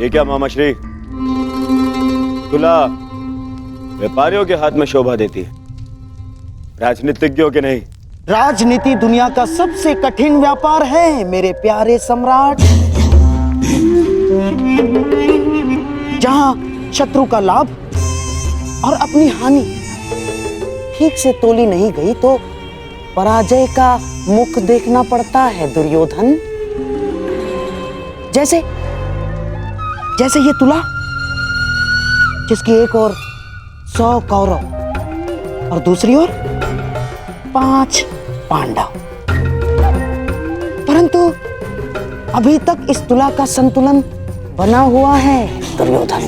ये क्या मामा श्री, तुला व्यापारियों के हाथ में शोभा देती है, राजनीतिज्ञों के नहीं। राजनीति दुनिया का सबसे कठिन व्यापार है मेरे प्यारे सम्राट। जहां शत्रु का लाभ और अपनी हानि ठीक से तोली नहीं गई तो पराजय का मुख देखना पड़ता है दुर्योधन। जैसे जैसे ये तुला, जिसकी एक ओर 100 कौरव और दूसरी ओर 5 पांडव, परंतु अभी तक इस तुला का संतुलन बना हुआ है दुर्योधन।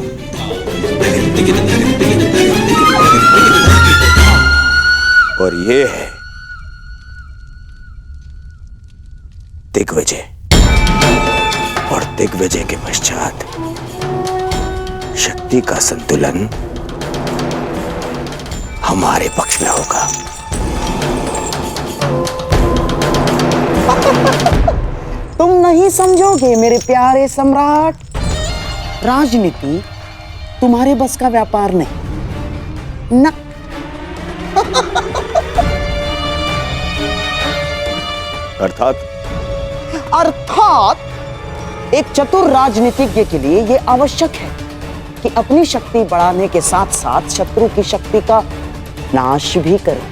और ये है दिग्विजय, और दिग्विजय के पश्चात शक्ति का संतुलन हमारे पक्ष में होगा। तुम नहीं समझोगे मेरे प्यारे सम्राट। राजनीति तुम्हारे बस का व्यापार नहीं न। अर्थात एक चतुर राजनीतिज्ञ के लिए यह आवश्यक है कि अपनी शक्ति बढ़ाने के साथ साथ शत्रु की शक्ति का नाश भी करे।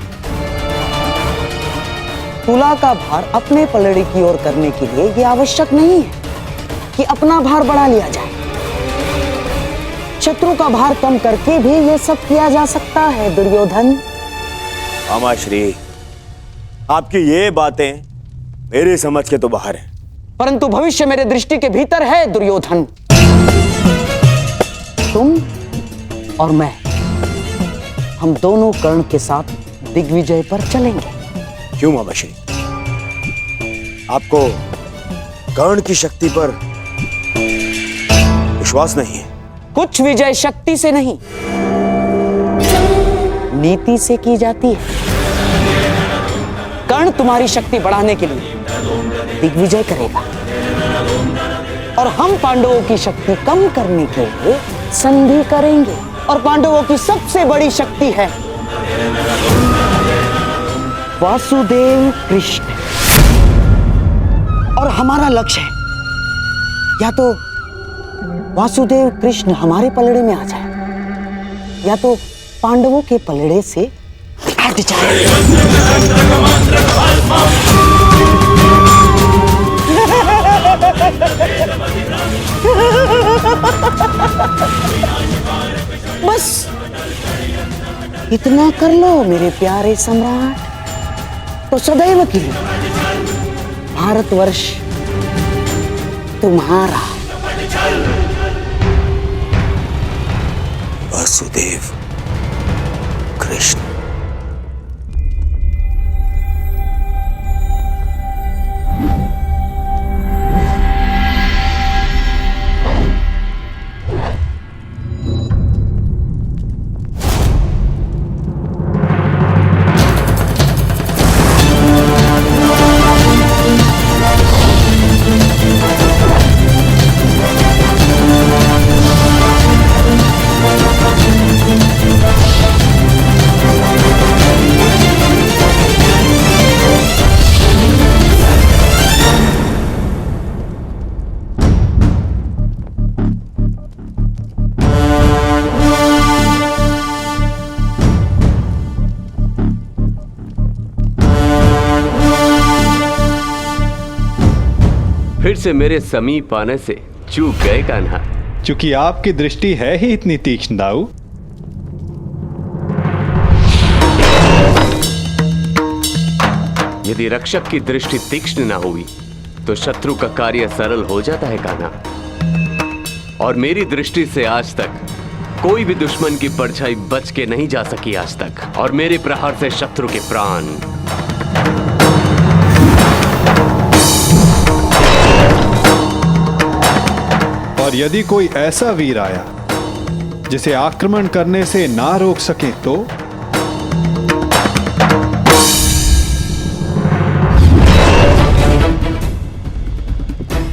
तुला का भार अपने पलड़े की ओर करने के लिए यह आवश्यक नहीं है कि अपना भार बढ़ा लिया जाए। शत्रु का भार कम करके भी यह सब किया जा सकता है दुर्योधन। मामा श्री, आपकी ये बातें मेरी समझ के तो बाहर है। परंतु भविष्य मेरे दृष्टि के भीतर है दुर्योधन। तुम और मैं, हम दोनों कर्ण के साथ दिग्विजय पर चलेंगे। क्यों मामा श्री, आपको कर्ण की शक्ति पर विश्वास नहीं है? कुछ विजय शक्ति से नहीं, नीति से की जाती है। कर्ण तुम्हारी शक्ति बढ़ाने के लिए दिग्विजय करेगा और हम पांडवों की शक्ति कम करने के लिए संधि करेंगे। और पांडवों की सबसे बड़ी शक्ति है वासुदेव कृष्ण, और हमारा लक्ष्य है या तो वासुदेव कृष्ण हमारे पलड़े में आ जाए या तो पांडवों के पलड़े से हट जाए। बस इतना कर लो मेरे प्यारे सम्राट, तो सदैव के लिए भारतवर्ष तुम्हारा। वासुदेव कृष्ण। फिर से मेरे समीप आने से चूक गए कान्हा। चूंकि आपकी दृष्टि है ही इतनी तीक्ष्ण दाऊ। यदि रक्षक की दृष्टि तीक्ष्ण ना हुई तो शत्रु का कार्य सरल हो जाता है कान्हा। और मेरी दृष्टि से आज तक कोई भी दुश्मन की परछाई बच के नहीं जा सकी आज तक, और मेरे प्रहार से शत्रु के प्राण। और यदि कोई ऐसा वीर आया जिसे आक्रमण करने से ना रोक सके तो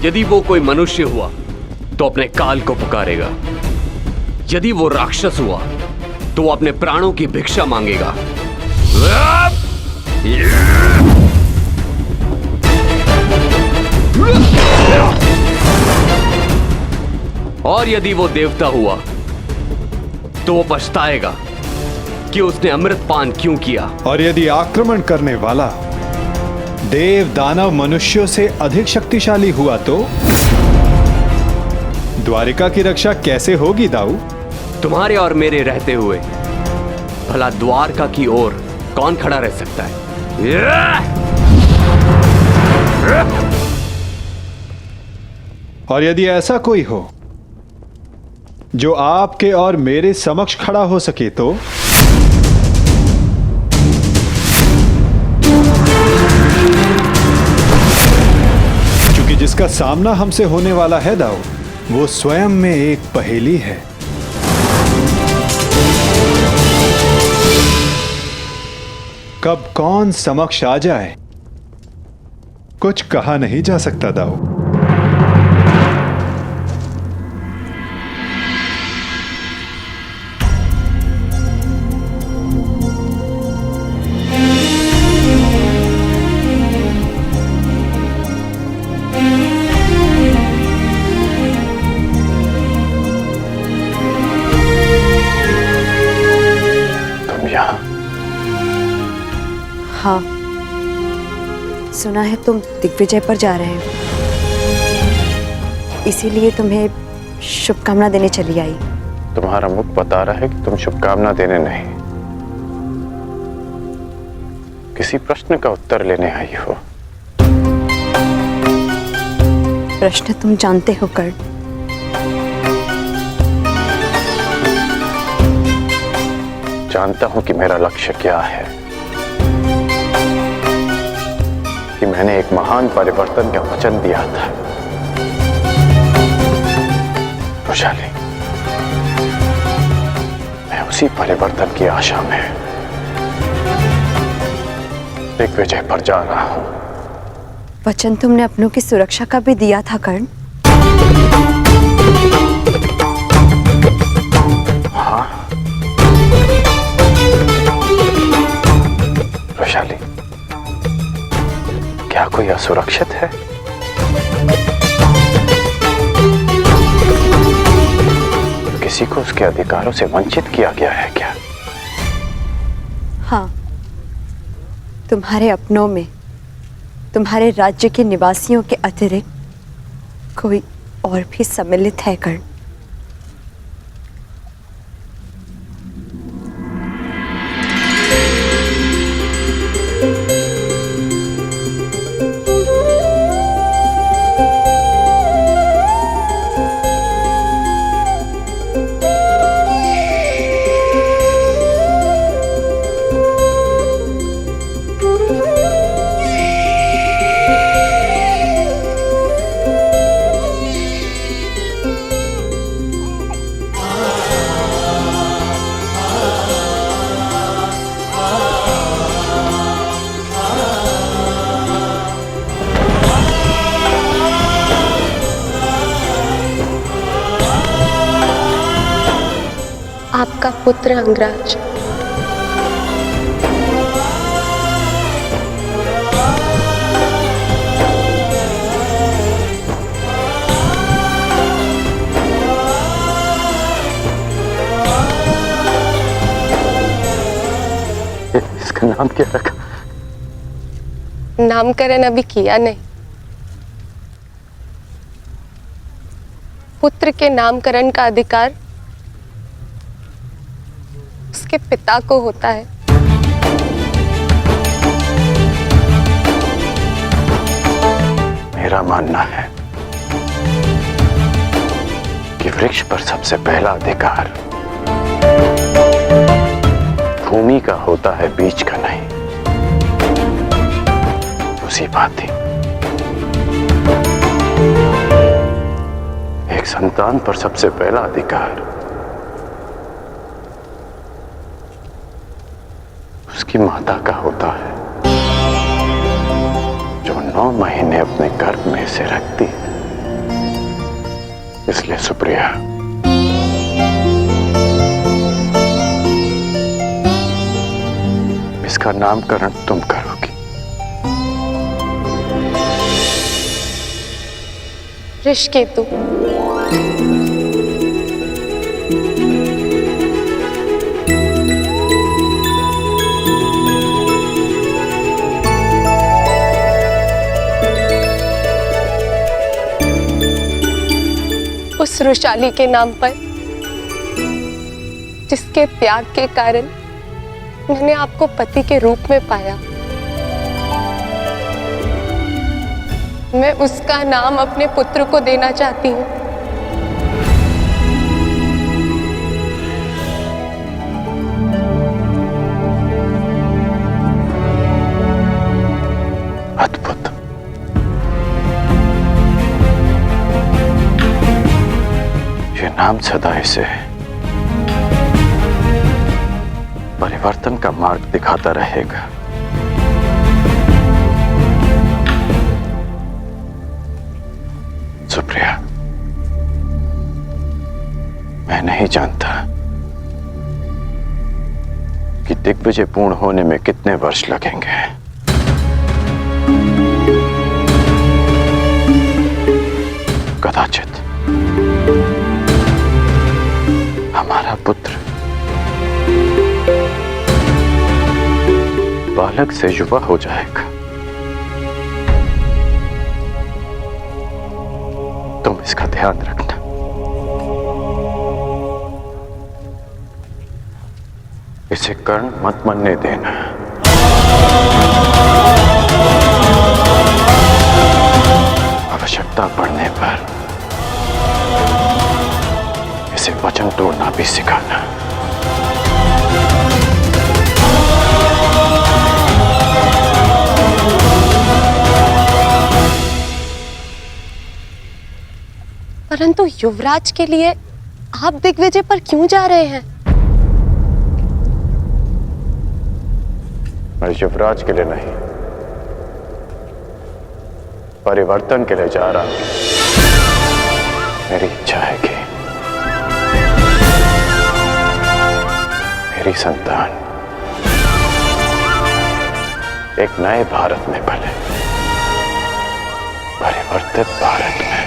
यदि वो कोई मनुष्य हुआ तो अपने काल को पुकारेगा। यदि वो राक्षस हुआ तो वो अपने प्राणों की भिक्षा मांगेगा। और यदि वो देवता हुआ तो वो पछताएगा कि उसने अमृत पान क्यों किया। और यदि आक्रमण करने वाला देव दानव मनुष्यों से अधिक शक्तिशाली हुआ तो द्वारिका की रक्षा कैसे होगी दाऊ? तुम्हारे और मेरे रहते हुए भला द्वारका की ओर कौन खड़ा रह सकता है? और यदि ऐसा कोई हो जो आपके और मेरे समक्ष खड़ा हो सके तो? क्योंकि जिसका सामना हमसे होने वाला है दाऊ, वो स्वयं में एक पहेली है। कब कौन समक्ष आ जाए कुछ कहा नहीं जा सकता दाऊ। हाँ, सुना है तुम दिग्विजय पर जा रहे हो, इसीलिए तुम्हें शुभकामना देने चली आई। तुम्हारा मुख बता रहा है कि तुम शुभकामना देने नहीं, किसी प्रश्न का उत्तर लेने आई हो। प्रश्न तुम जानते हो कर्ण। जानता हूं कि मेरा लक्ष्य क्या है, कि मैंने एक महान परिवर्तन का वचन दिया था। वैशाली, मैं उसी परिवर्तन की आशा में दिग्विजय पर जा रहा हूं। वचन तुमने अपनों की सुरक्षा का भी दिया था कर्ण। हाँ वैशाली, क्या कोई असुरक्षित है? किसी को उसके अधिकारों से वंचित किया गया है क्या? हाँ, तुम्हारे अपनों में तुम्हारे राज्य के निवासियों के अतिरिक्त कोई और भी सम्मिलित है कर्ण। आपका पुत्र अंगराज। इसका नाम क्या रखा? नामकरण अभी किया नहीं। पुत्र के नामकरण का अधिकार उसके पिता को होता है। मेरा मानना है कि वृक्ष पर सबसे पहला अधिकार भूमि का होता है, बीज का नहीं। उसी बात ही एक संतान पर सबसे पहला अधिकार उसकी माता का होता है, जो 9 महीने अपने गर्भ में से रखती है। इसलिए सुप्रिया, इसका नामकरण तुम करोगी। ऋषिकेतु। उस रुशाली के नाम पर जिसके त्याग के कारण मैंने आपको पति के रूप में पाया, मैं उसका नाम अपने पुत्र को देना चाहती हूँ। अद्भुत। ये नाम सदा इसे परिवर्तन का मार्ग दिखाता रहेगा। सुप्रिया, मैं नहीं जानता कि दिग्विजय पूर्ण होने में कितने वर्ष लगेंगे। कदाचित हमारा पुत्र बालक से युवा हो जाएगा। तुम इसका ध्यान रखना। इसे कर्ण मत मनने देना। आवश्यकता पड़ने पर इसे वचन तोड़ना भी सिखाना। परंतु युवराज के लिए आप दिग्विजय पर क्यों जा रहे हैं? मैं युवराज के लिए नहीं, परिवर्तन के लिए जा रहा हूं। मेरी इच्छा है कि मेरी संतान एक नए भारत में पले, परिवर्तित भारत में,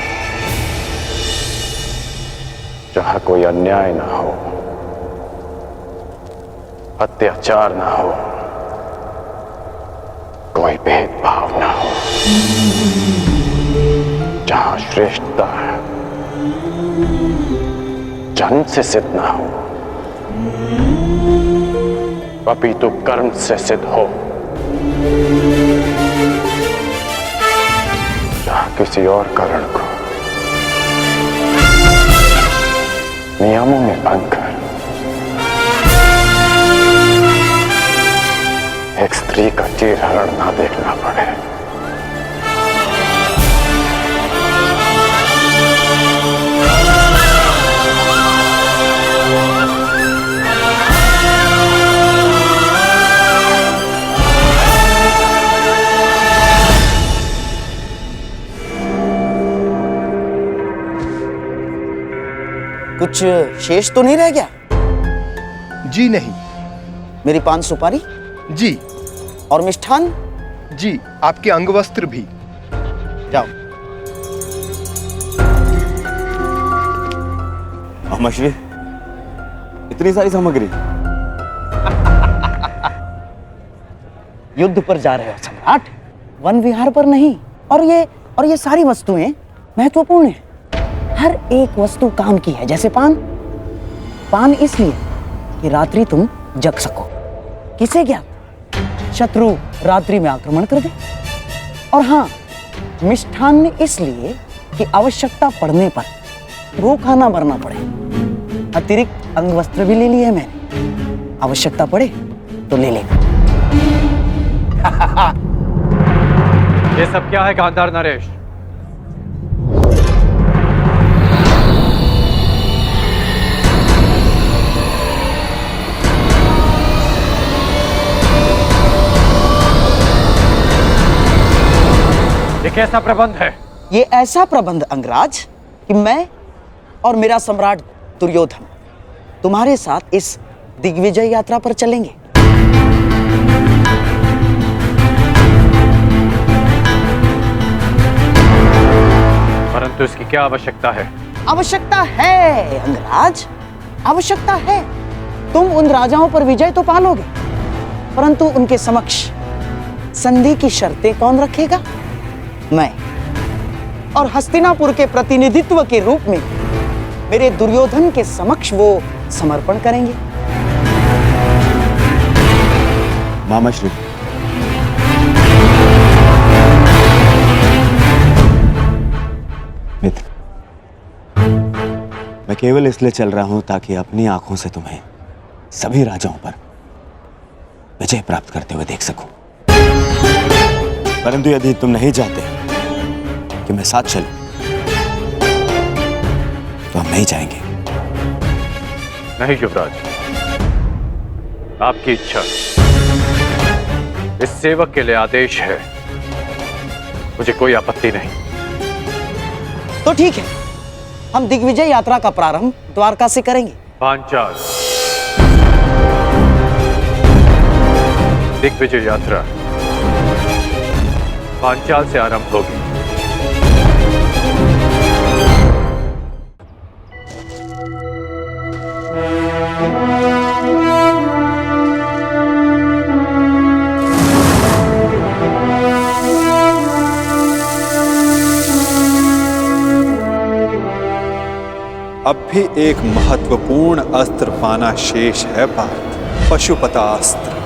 जहां कोई अन्याय ना हो, अत्याचार ना हो, कोई भेदभाव ना हो, जहां श्रेष्ठता जन्म से सिद्ध ना हो, अपितु कर्म से सिद्ध हो, जहां किसी और कारण को नियमों में भंग कर एक स्त्री का चीरहरण ना देखना पड़े। कुछ शेष तो नहीं रह गया? जी नहीं। मेरी पान सुपारी जी। और मिष्ठान? जी, आपके अंगवस्त्र भी। जाओ। अमश्री, इतनी सारी सामग्री? युद्ध पर जा रहे हो सम्राट, वन विहार पर नहीं। और ये सारी वस्तुएं महत्वपूर्ण हैं। हर एक वस्तु काम की है। जैसे पान इसलिए कि रात्रि तुम जग सको। किसे क्या शत्रु रात्रि में आक्रमण कर दे। और हाँ, मिष्ठान इसलिए कि आवश्यकता पड़ने पर भूखा ना मरना पड़े। अतिरिक्त अंगवस्त्र भी ले लिए मैंने, आवश्यकता पड़े तो ले लेगा। ये सब क्या है गांधार नरेश? ये कैसा प्रबंध है? ये ऐसा प्रबंध अंगराज कि मैं और मेरा सम्राट दुर्योधन तुम्हारे साथ इस दिग्विजय यात्रा पर चलेंगे। परंतु इसकी क्या आवश्यकता है? आवश्यकता है अंगराज, आवश्यकता है। तुम उन राजाओं पर विजय तो पालोगे, परंतु उनके समक्ष संधि की शर्तें कौन रखेगा? मैं। और हस्तिनापुर के प्रतिनिधित्व के रूप में मेरे दुर्योधन के समक्ष वो समर्पण करेंगे। मामाश्री, मित्र, मैं केवल इसलिए चल रहा हूं ताकि अपनी आंखों से तुम्हें सभी राजाओं पर विजय प्राप्त करते हुए देख सकूं। परंतु यदि तुम नहीं चाहते कि मैं साथ चलूं, तो हम नहीं जाएंगे। नहीं युवराज, आपकी इच्छा, इस सेवक के लिए आदेश है, मुझे कोई आपत्ति नहीं। तो ठीक है, हम दिग्विजय यात्रा का प्रारंभ द्वारका से करेंगे। पांचाल दिग्विजय यात्रा पांचाल से आरंभ होगी। अब भी एक महत्वपूर्ण अस्त्र पाना शेष है पार्थ, पशुपतास्त्र।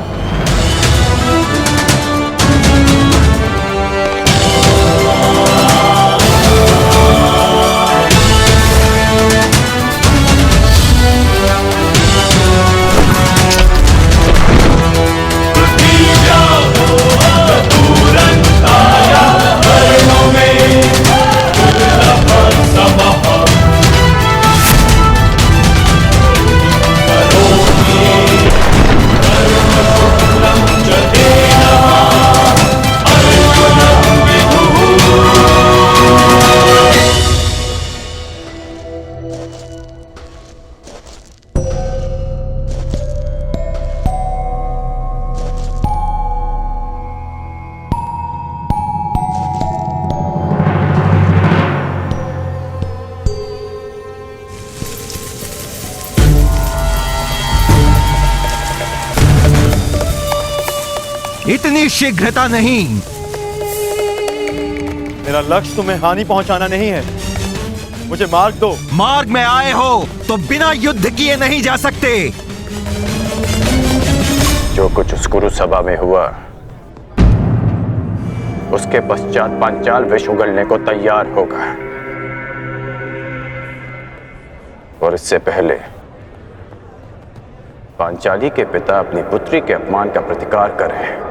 इतनी शीघ्रता नहीं। मेरा लक्ष्य तुम्हें हानि पहुंचाना नहीं है, मुझे मार्ग दो। मार्ग में आए हो तो बिना युद्ध किए नहीं जा सकते। जो कुछ उस कुरु सभा में हुआ, उसके पश्चात पांचाल विष उगलने को तैयार होगा, और इससे पहले पांचाली के पिता अपनी पुत्री के अपमान का प्रतिकार करें।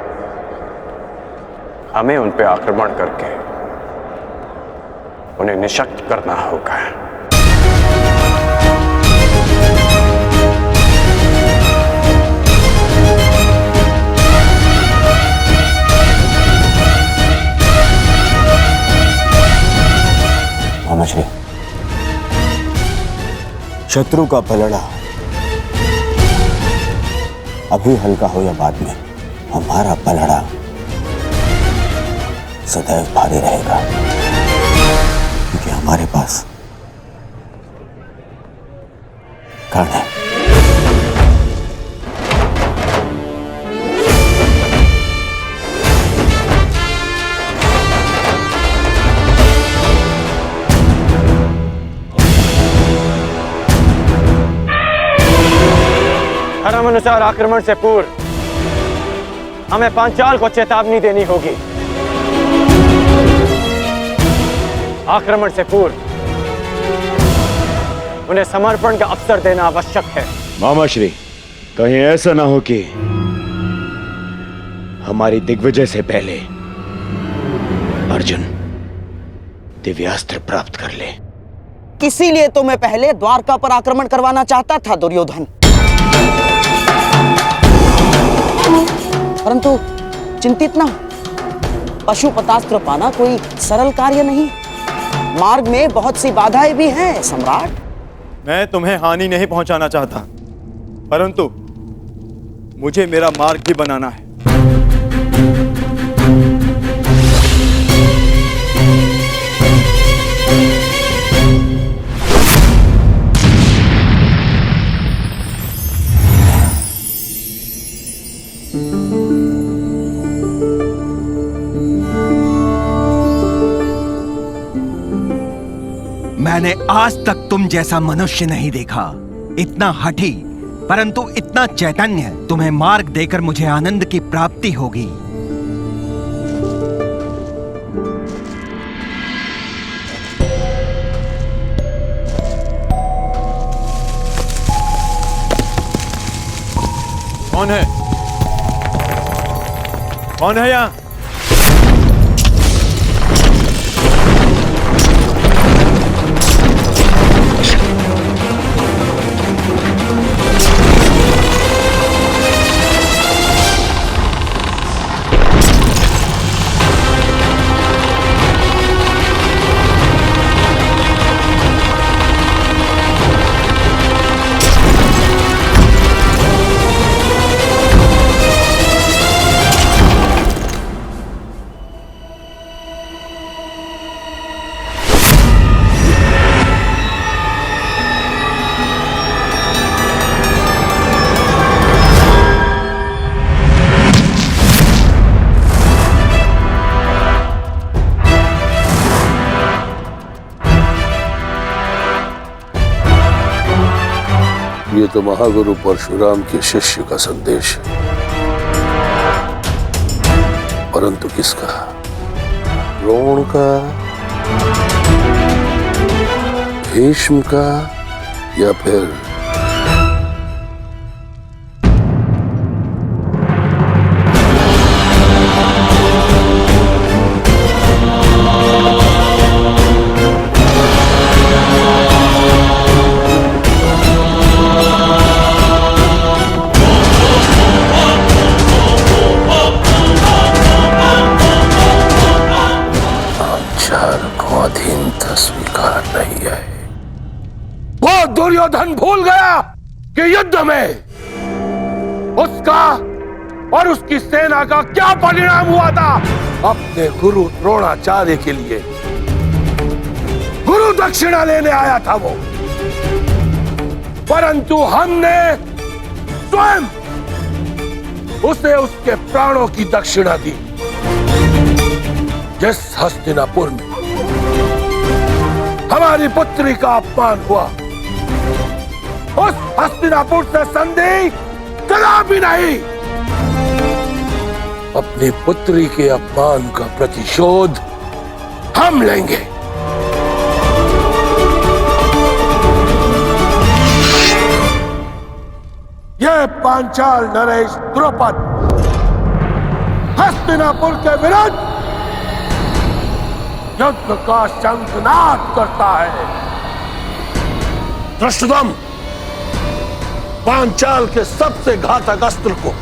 हमें उन पे आक्रमण करके उन्हें निशक्त करना होगा। मामाश्री, शत्रु का पलड़ा अभी हल्का हो या बाद में, हमारा पलड़ा सदैव भारी रहेगा, क्योंकि हमारे पास कर्ण है। धर्म अनुसार आक्रमण से पूर्व हमें पांचाल को चेतावनी देनी होगी। आक्रमण से पूर्व उन्हें समर्पण का अवसर देना आवश्यक है। मामाश्री, कहीं ऐसा ना हो कि हमारी दिग्विजय से पहले अर्जुन दिव्यास्त्र प्राप्त कर ले। इसीलिए तो मैं पहले द्वारका पर आक्रमण करवाना चाहता था दुर्योधन, परंतु चिंतित ना हो, पशुपतास्त्र पाना कोई सरल कार्य नहीं। मार्ग में बहुत सी बाधाएं भी हैं सम्राट। मैं तुम्हें हानि नहीं पहुंचाना चाहता, परंतु मुझे मेरा मार्ग भी बनाना है। मैंने आज तक तुम जैसा मनुष्य नहीं देखा, इतना हठी परंतु इतना चैतन्य। तुम्हें मार्ग देकर मुझे आनंद की प्राप्ति होगी। कौन है? कौन है यहाँ? ये तो महागुरु परशुराम के शिष्य का संदेश है, परंतु किसका? द्रोण का, भीष्म का, या फिर स्वीकार नहीं है। वो दुर्योधन भूल गया कि युद्ध में उसका और उसकी सेना का क्या परिणाम हुआ था। अपने गुरु द्रोणाचार्य के लिए गुरु दक्षिणा लेने आया था वो, परंतु हमने स्वयं उसे उसके प्राणों की दक्षिणा दी। जिस हस्तिनापुर में हमारी पुत्री का अपमान हुआ, उस हस्तिनापुर से संधि कदापि नहीं। अपनी पुत्री के अपमान का प्रतिशोध हम लेंगे। यह पांचाल नरेश द्रुपद हस्तिनापुर के विरुद्ध युद्ध का शंखनाद करता है। धृष्टद्युम्न, पांचाल के सबसे घातक अस्त्र को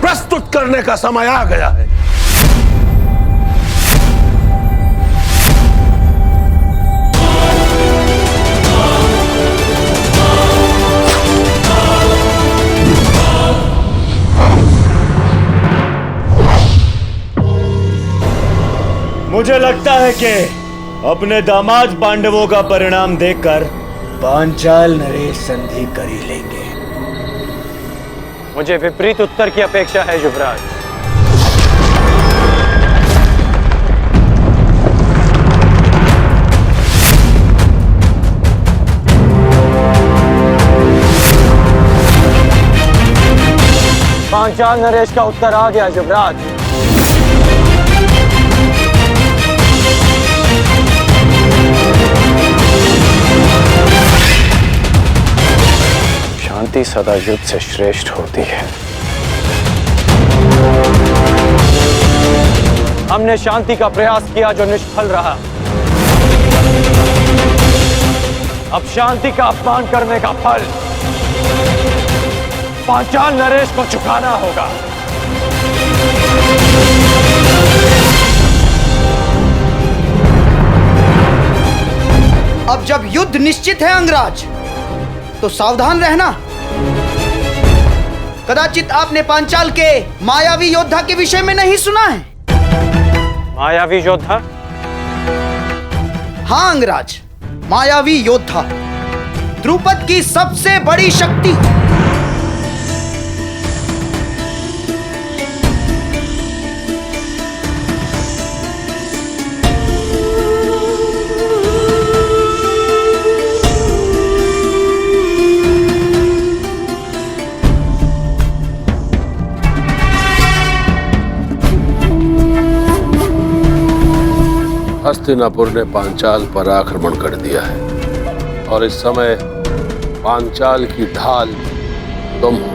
प्रस्तुत करने का समय आ गया है। मुझे लगता है कि अपने दामाद पांडवों का परिणाम देखकर पांचाल नरेश संधि कर ही लेंगे। मुझे विपरीत उत्तर की अपेक्षा है युवराज। पांचाल नरेश का उत्तर आ गया युवराज। शांति सदा युद्ध से श्रेष्ठ होती है। हमने शांति का प्रयास किया जो निष्फल रहा। अब शांति का अपमान करने का फल पांचाल नरेश को चुकाना होगा। अब जब युद्ध निश्चित है अंगराज, तो सावधान रहना। कदाचित आपने पांचाल के मायावी योद्धा के विषय में नहीं सुना है। मायावी योद्धा? हाँ अंगराज, मायावी योद्धा, द्रुपद की सबसे बड़ी शक्ति। हस्तिनापुर ने पांचाल पर आक्रमण कर दिया है और इस समय पांचाल की ढाल तुम हो।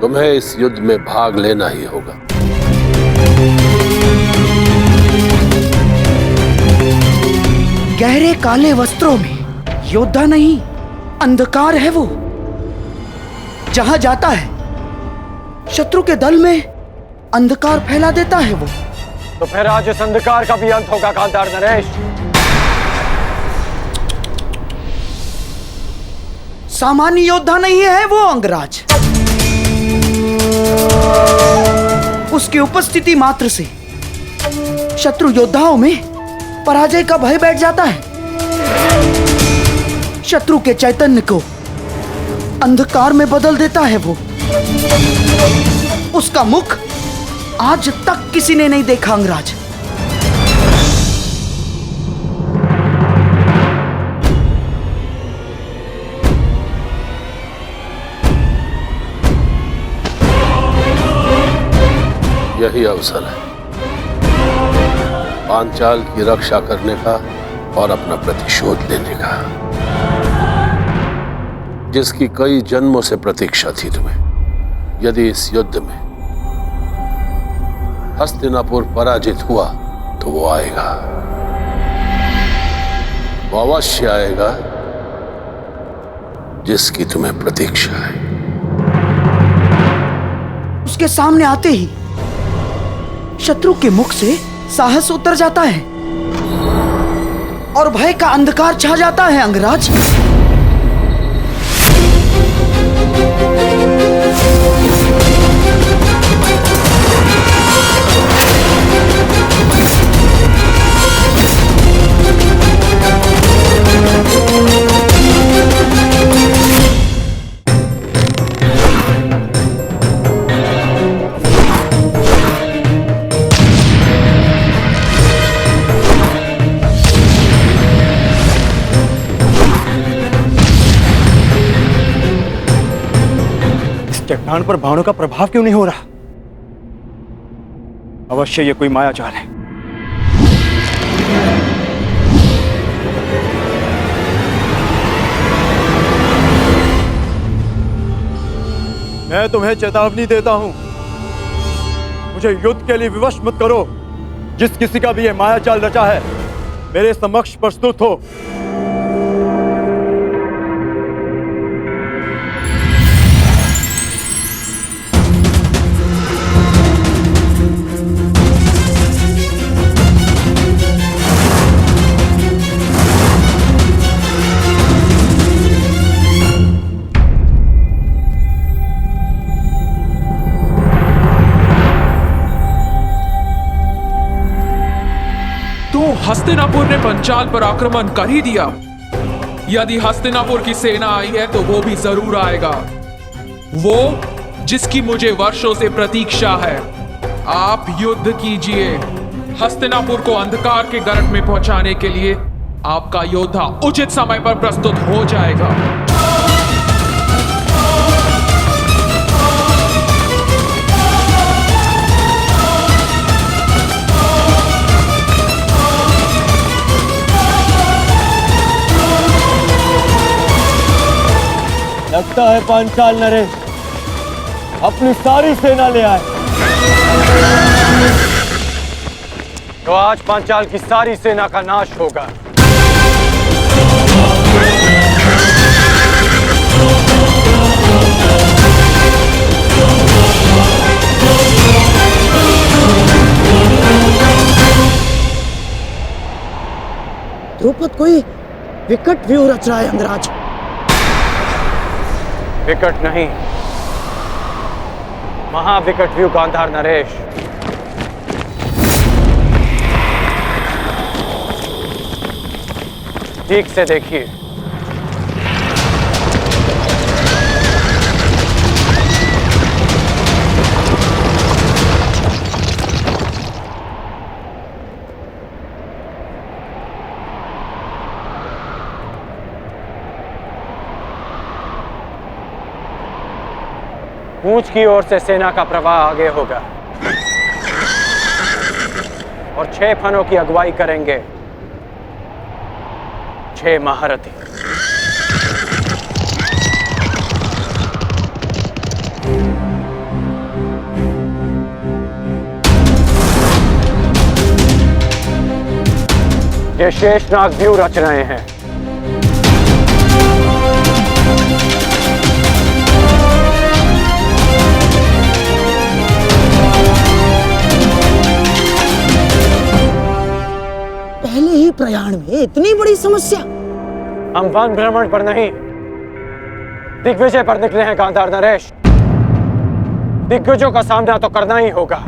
तुम्हें इस युद्ध में भाग लेना ही होगा। गहरे काले वस्त्रों में योद्धा नहीं, अंधकार है वो। जहां जाता है शत्रु के दल में अंधकार फैला देता है वो। तो फिर आज इस अंधकार का भी अंत होगा गांधार नरेश। सामान्य योद्धा नहीं है वो अंगराज। उसकी उपस्थिति मात्र से शत्रु योद्धाओं में पराजय का भय बैठ जाता है। शत्रु के चैतन्य को अंधकार में बदल देता है वो। उसका मुख आज तक किसी ने नहीं देखा अंगराज। यही अवसर है पांचाल की रक्षा करने का और अपना प्रतिशोध लेने का, जिसकी कई जन्मों से प्रतीक्षा थी तुम्हें। यदि इस युद्ध में हस्तिनापुर पराजित हुआ तो वो आएगा, वो अवश्य आएगा जिसकी तुम्हें प्रतीक्षा है। उसके सामने आते ही शत्रु के मुख से साहस उतर जाता है और भय का अंधकार छा जाता है अंगराज। चट्टान पर बाणों का प्रभाव क्यों नहीं हो रहा? अवश्य ये कोई माया जाल है। मैं तुम्हें चेतावनी देता हूं, मुझे युद्ध के लिए विवश मत करो। जिस किसी का भी ये माया जाल रचा है मेरे समक्ष प्रस्तुत हो। हस्तिनापुर ने पंचाल पर आक्रमण कर ही दिया। यदि हस्तिनापुर की सेना आई है तो वो भी जरूर आएगा, वो जिसकी मुझे वर्षों से प्रतीक्षा है। आप युद्ध कीजिए। हस्तिनापुर को अंधकार के गर्त में पहुंचाने के लिए आपका योद्धा उचित समय पर प्रस्तुत हो जाएगा। लगता है पांचाल नरेश अपनी सारी सेना ले आए। तो आज पांचाल की सारी सेना का नाश होगा। द्रुपद कोई विकट व्यू रच रहा है अंगराज। विकट नहीं, महाविकट व्यू गांधार नरेश। ठीक से देखिए। पूंछ की ओर से सेना का प्रवाह आगे होगा और 6 फनों की अगुवाई करेंगे 6 महारथी। ये शेषनाग व्यू रच रहे हैं। पहले ही प्रयाण में इतनी बड़ी समस्या। हम वन भ्रमण पर नहीं, दिग्विजय पर निकले हैं गांधार नरेश। दिग्विजयों का सामना तो करना ही होगा।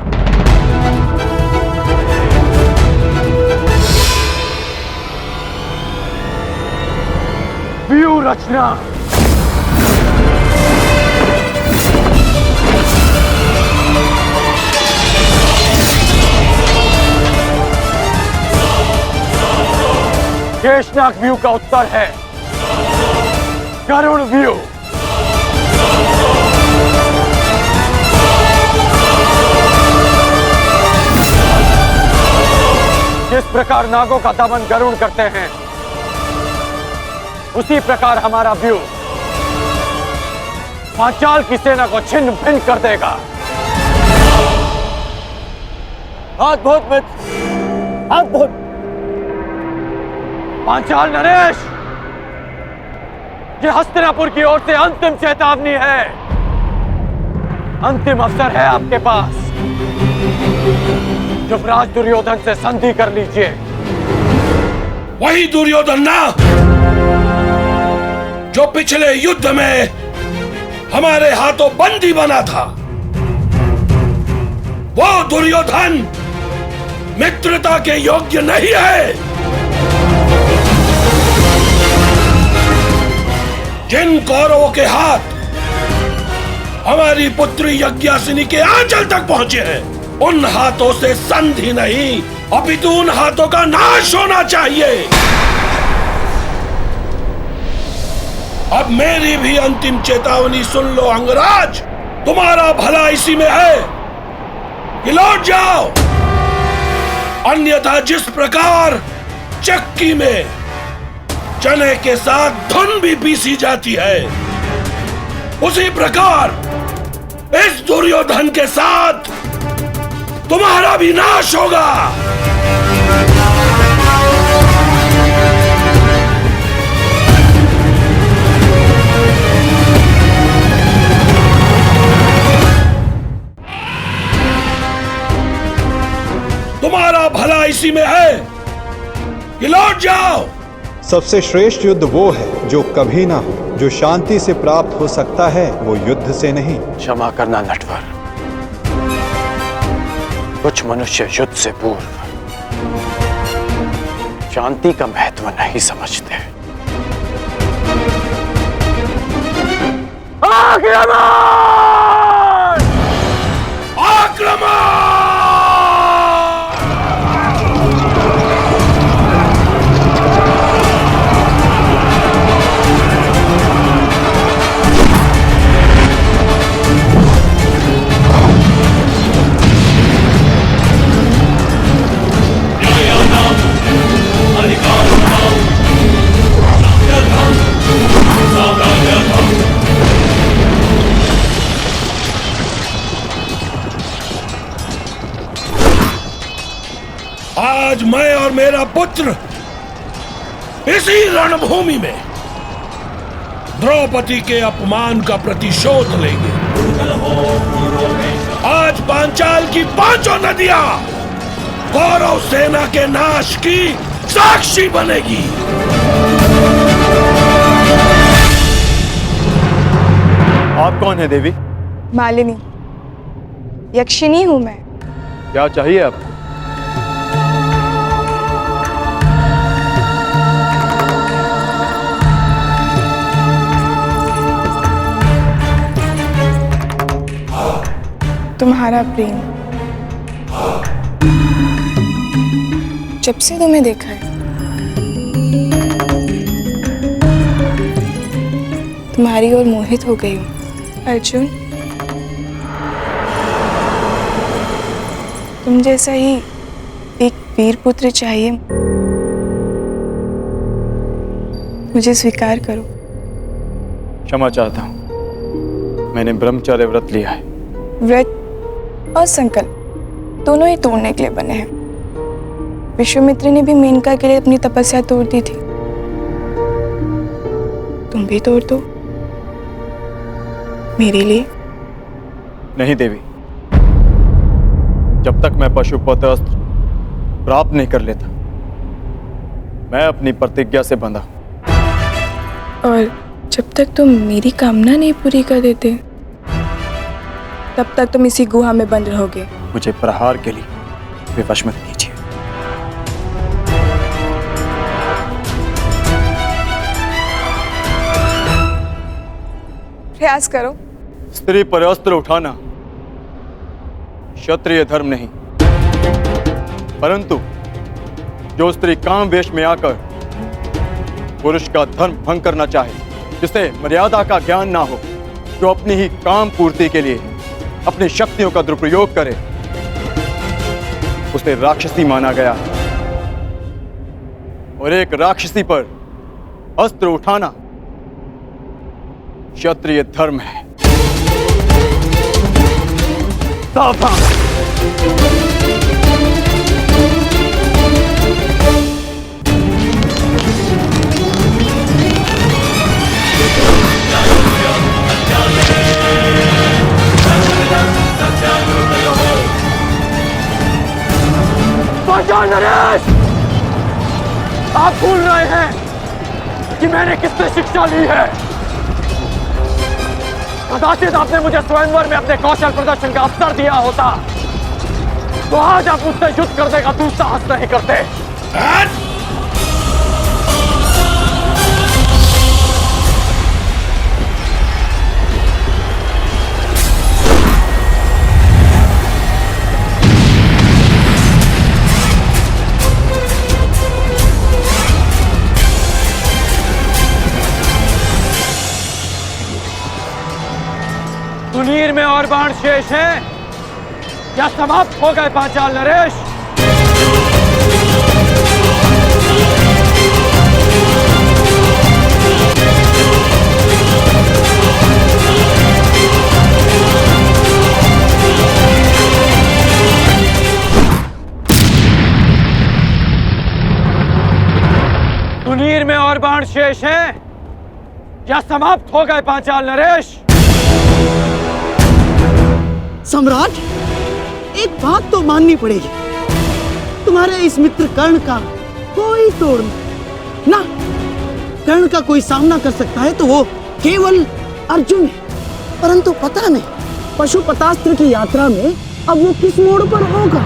व्यू रचना। शेषनाग व्यू का उत्तर है गरुड़ व्यू। जिस प्रकार नागों का दमन गरुड़ करते हैं, उसी प्रकार हमारा व्यू पांचाल की सेना को छिन्न भिन्न कर देगा। अद्भुत मित्र, अद्भुत। पांचाल नरेश, ये हस्तिनापुर की ओर से अंतिम चेतावनी है। अंतिम अवसर है आपके पास। युवराज दुर्योधन से संधि कर लीजिए। वही दुर्योधन ना जो पिछले युद्ध में हमारे हाथों बंदी बना था। वो दुर्योधन मित्रता के योग्य नहीं है। जिन कौरवों के हाथ हमारी पुत्री यज्ञासिनी के आंचल तक पहुंचे हैं, उन हाथों से संधि नहीं, अपितु उन हाथों का नाश होना चाहिए। अब मेरी भी अंतिम चेतावनी सुन लो अंगराज। तुम्हारा भला इसी में है कि लौट जाओ, अन्यथा जिस प्रकार चक्की में चने के साथ धुन भी पीसी जाती है, उसी प्रकार इस दुर्योधन के साथ तुम्हारा भी नाश होगा। तुम्हारा भला इसी में है कि लौट जाओ। सबसे श्रेष्ठ युद्ध वो है जो कभी ना हो। जो शांति से प्राप्त हो सकता है वो युद्ध से नहीं। क्षमा करना नटवर, कुछ मनुष्य युद्ध से पूर्व शांति का महत्व नहीं समझते। आक्रमण! आक्रमण! आज मैं और मेरा पुत्र इसी रणभूमि में द्रौपदी के अपमान का प्रतिशोध लेंगे। आज पांचाल की 5 नदियां कौरव सेना के नाश की साक्षी बनेगी। आप कौन है देवी? मालिनी, यक्षिणी हूं मैं। क्या चाहिए आपको? तुम्हारा प्रेम, जब से तुम्हें देखा है तुम्हारी ओर मोहित हो गई हूँ। अर्जुन, तुम जैसा ही एक वीर पुत्र चाहिए, मुझे स्वीकार करो। क्षमा चाहता हूँ, मैंने ब्रह्मचर्य व्रत लिया है। व्रत और संकल्प दोनों ही तोड़ने के लिए बने हैं। विश्वामित्र ने भी मेनका के लिए अपनी तपस्या तोड़ दी थी, तुम भी तोड़ दो मेरे लिए। नहीं देवी, जब तक मैं पशुपत अस्त्र प्राप्त नहीं कर लेता, मैं अपनी प्रतिज्ञा से बंधा हूं। और जब तक तुम मेरी कामना नहीं पूरी कर देते, तब तक तुम इसी गुहा में बंद रहोगे। मुझे प्रहार के लिए विवश मत कीजिए। प्रयास करो। स्त्री पर अस्त्र उठाना क्षत्रिय धर्म नहीं, परंतु जो स्त्री काम वेश में आकर पुरुष का धर्म भंग करना चाहे, जिसे मर्यादा का ज्ञान ना हो, जो अपनी ही काम पूर्ति के लिए अपनी शक्तियों का दुरुपयोग करे, उसे राक्षसी माना गया। और एक राक्षसी पर अस्त्र उठाना क्षत्रिय धर्म है। सावधान! नरेश, आप भूल रहे हैं कि मैंने किससे शिक्षा ली है। कदाचित आपने मुझे स्वयंवर में अपने कौशल प्रदर्शन का अवसर दिया होता, तो आज आप मुझसे युद्ध करने का दुस्साहस नहीं करते। सुनीर में और बाण शेष हैं या समाप्त हो गए पांचाल नरेश? सुनीर में और बाण शेष हैं या समाप्त हो गए पांचाल नरेश? सम्राट, एक बात तो माननी पड़ेगी, तुम्हारे इस मित्र कर्ण का कोई तोड़ नहीं ना। कर्ण का कोई सामना कर सकता है तो वो केवल अर्जुन है, परंतु पता नहीं पशुपतास्त्र की यात्रा में अब वो किस मोड़ पर होगा।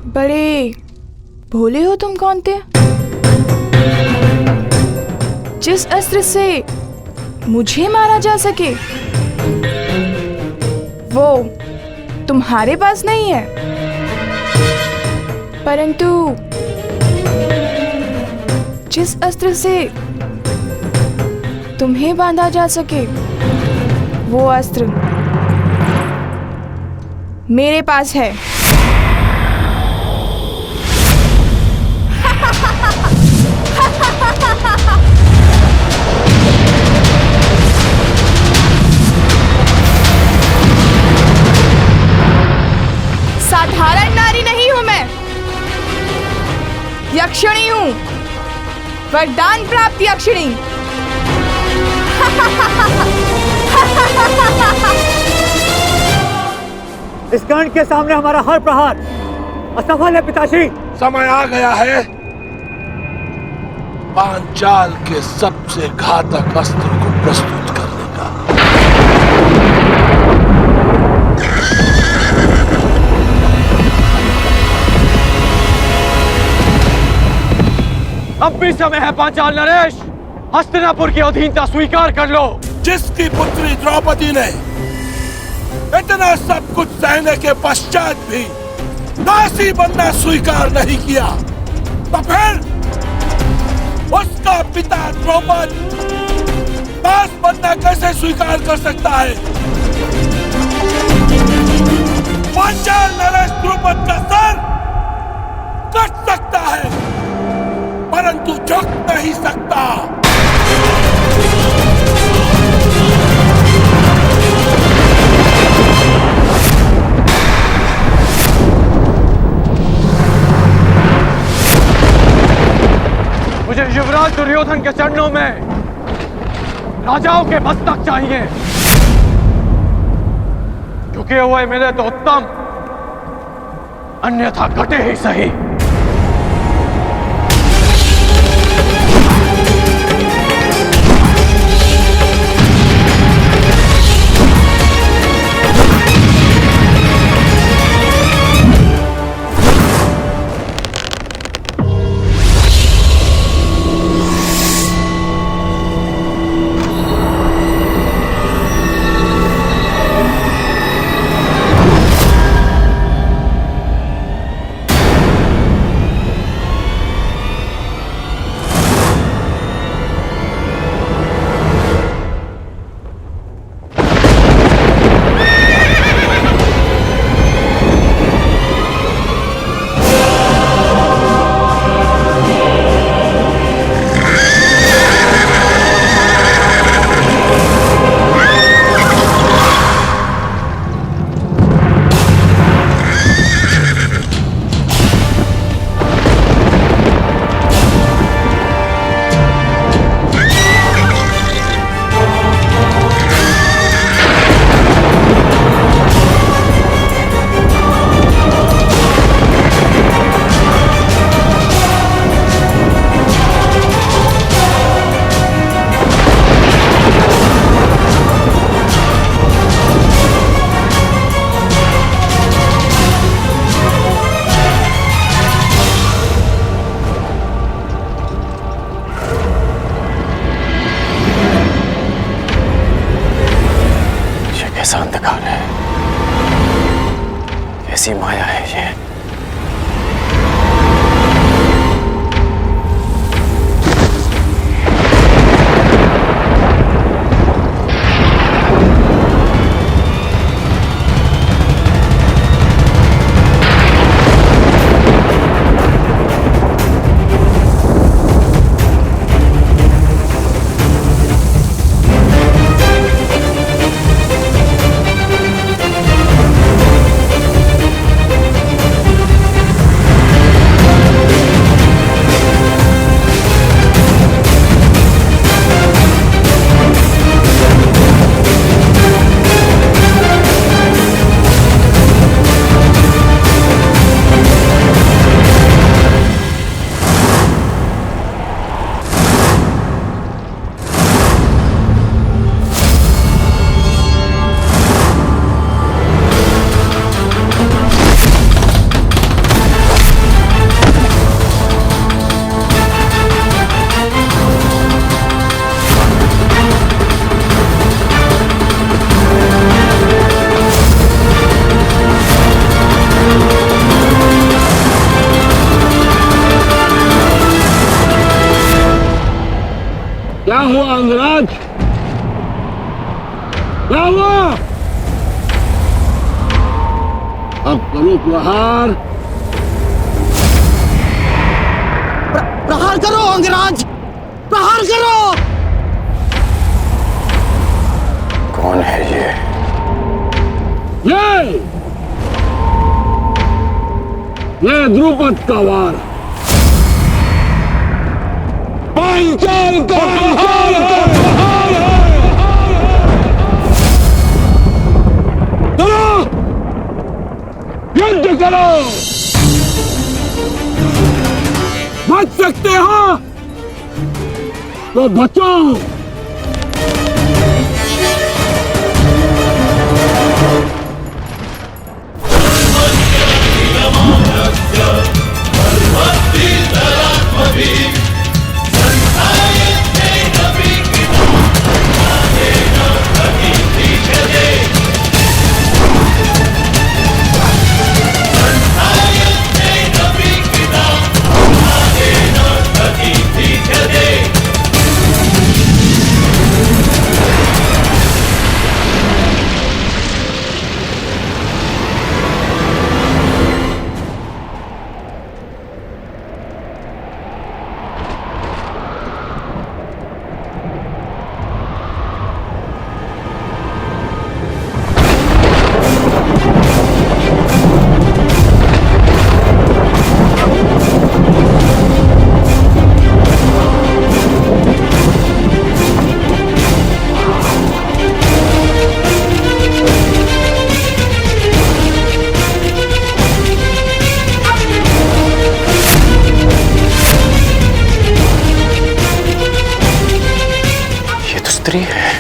बड़े भोले हो तुम कौनते। जिस अस्त्र से मुझे मारा जा सके वो तुम्हारे पास नहीं है, परंतु जिस अस्त्र से तुम्हें बांधा जा सके वो अस्त्र मेरे पास है। वरदान प्राप्ति अक्षिणी। इस गण के सामने हमारा हर प्रहार असफल है पिताश्री। समय आ गया है पांचाल के सबसे घातक अस्त्र को प्रस्तुत करने का। अब भी समय है पांचाल नरेश, हस्तिनापुर की अधीनता स्वीकार कर लो। जिसकी पुत्री द्रौपदी ने इतना सब कुछ सहने के पश्चात भी दासी बनना स्वीकार नहीं किया, तो फिर उसका पिता द्रौपद दास बनना कैसे स्वीकार कर सकता है? पांचाल नरेश द्रौपद का सर कट सकता है परंतु झुक नहीं सकता। मुझे युवराज दुर्योधन के चरणों में राजाओं के मस्तक चाहिए। झुके हुए मिले तो उत्तम, अन्यथा कटे ही सही। कैसा अंधकार है, कैसी माया है ये। क्या हुआ अंगराज? क्या हुआ? अब करो प्रहार। प्रहार करो अंगराज, प्रहार करो। कौन है ये? ये द्रुपद का वार। पांचाल का हाल है। चलो युद्ध करो। बच सकते हो तो बचो। स्त्री है।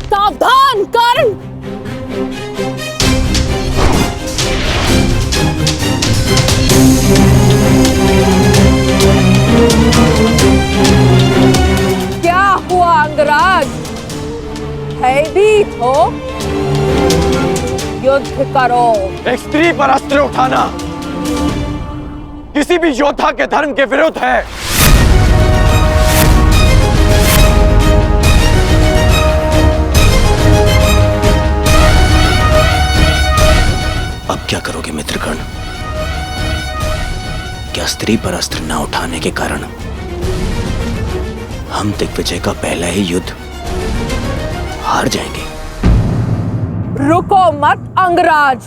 सावधान कर्ण। क्या हुआ अंगराज? भयभीत हो? युद्ध करो। एक स्त्री पर अस्त्र उठाना किसी भी योद्धा के धर्म के विरुद्ध है। अब क्या करोगे मित्रगण? क्या स्त्री पर अस्त्र न उठाने के कारण हम दिग्विजय का पहला ही युद्ध हार जाएंगे? रुको मत अंगराज,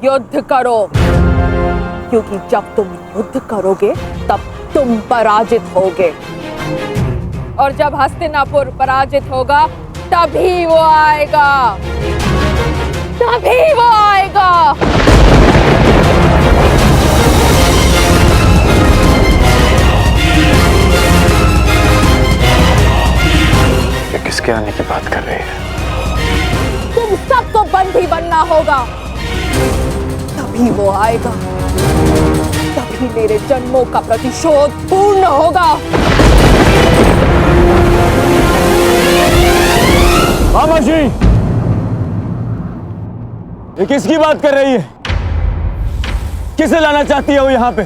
युद्ध करो, क्योंकि जब तुम युद्ध करोगे तब तुम पराजित होगे, और जब हस्तिनापुर पराजित होगा तभी वो आएगा, तभी वो आएगा। किसके आने की बात कर रहे हैं? तुम सबको बंदी बनना होगा, तभी वो आएगा, तभी मेरे जन्मों का प्रतिशोध पूर्ण होगा। मामा जी, ये किसकी बात कर रही है? किसे लाना चाहती है वो यहाँ पे?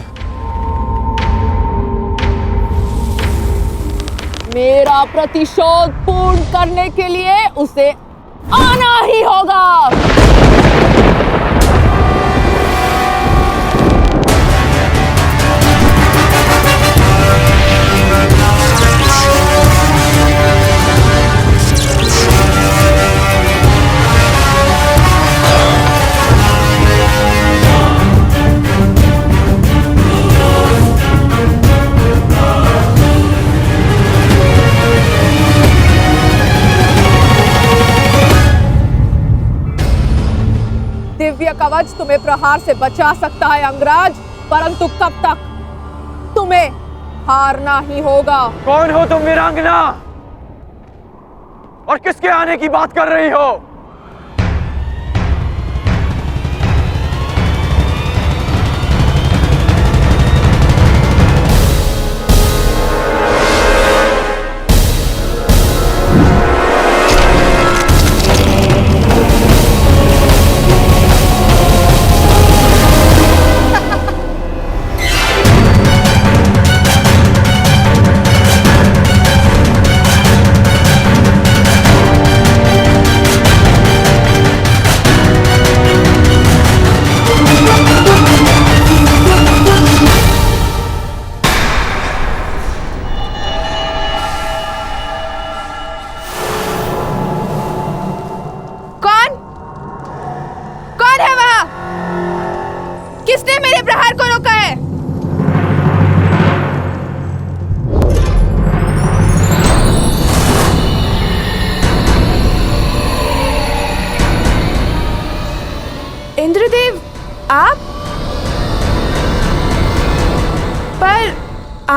मेरा प्रतिशोध पूर्ण करने के लिए उसे आना ही होगा। दिव्य कवच तुम्हें प्रहार से बचा सकता है अंगराज, परंतु कब तक? तुम्हें हारना ही होगा। कौन हो तुम वीरांगना? और किसके आने की बात कर रही हो?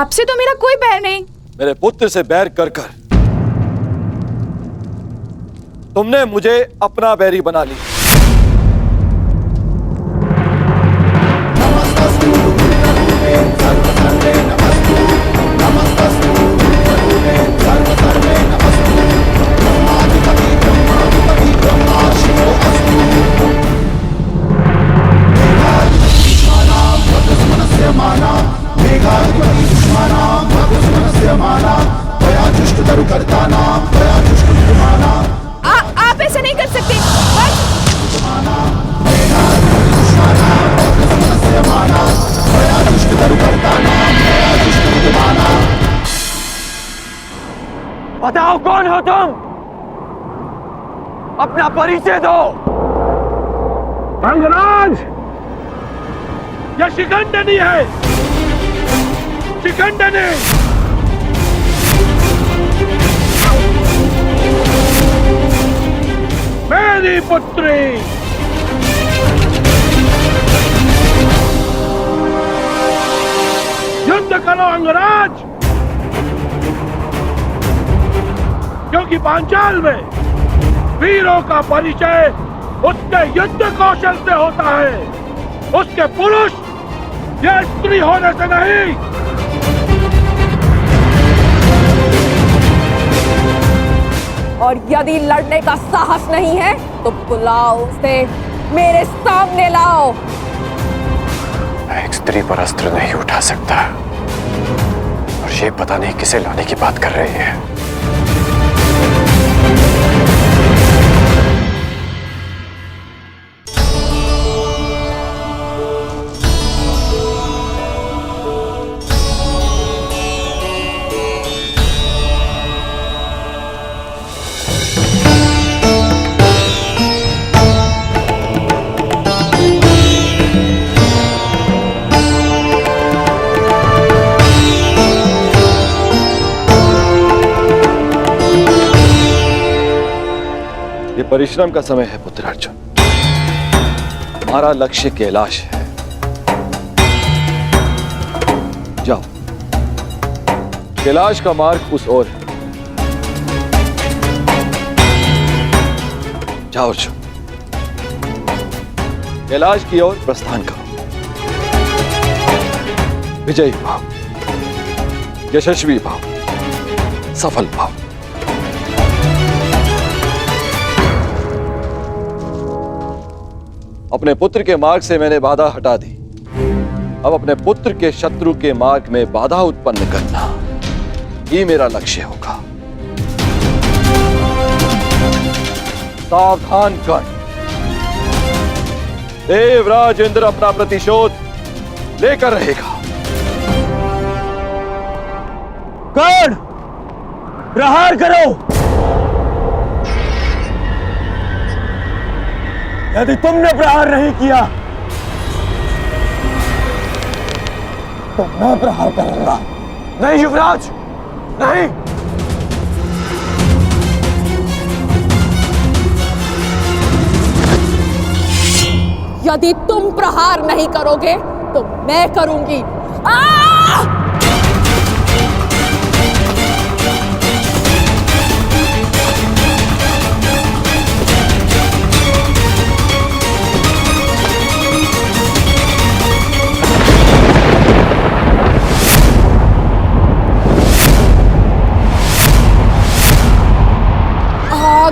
आपसे तो मेरा कोई बैर नहीं। मेरे पुत्र से बैर कर कर तुमने मुझे अपना बैरी बना लिया। आप ऐसा नहीं कर सकते। बताओ कौन हो तुम? अपना परिचय दो। अंगराज, यह शिखंडनी है, शिखंडनी। मेरी पुत्री युद्ध करो अंगराज, क्योंकि पांचाल में वीरों का परिचय उसके युद्ध कौशल से होता है, उसके पुरुष या स्त्री होने से नहीं। और यदि लड़ने का साहस नहीं है तो बुलाओ उसे, मेरे सामने लाओ। मैं एक स्त्री पर अस्त्र नहीं उठा सकता, और ये पता नहीं किसे लाने की बात कर रही है। परिश्रम का समय है पुत्र अर्जुन। हमारा लक्ष्य कैलाश है। जाओ, कैलाश का मार्ग उस ओर है। जाओ अर्जुन, कैलाश की ओर प्रस्थान करो। विजयी भाव, यशस्वी भाव, सफल भाव। अपने पुत्र के मार्ग से मैंने बाधा हटा दी, अब अपने पुत्र के शत्रु के मार्ग में बाधा उत्पन्न करना ही मेरा लक्ष्य होगा। सावधान कर, देवराज इंद्र अपना प्रतिशोध लेकर रहेगा। कर्ण, प्रहार करो। यदि तुमने प्रहार नहीं किया तो मैं प्रहार करूंगा। नहीं युवराज, नहीं। यदि तुम प्रहार नहीं करोगे तो मैं करूंगी।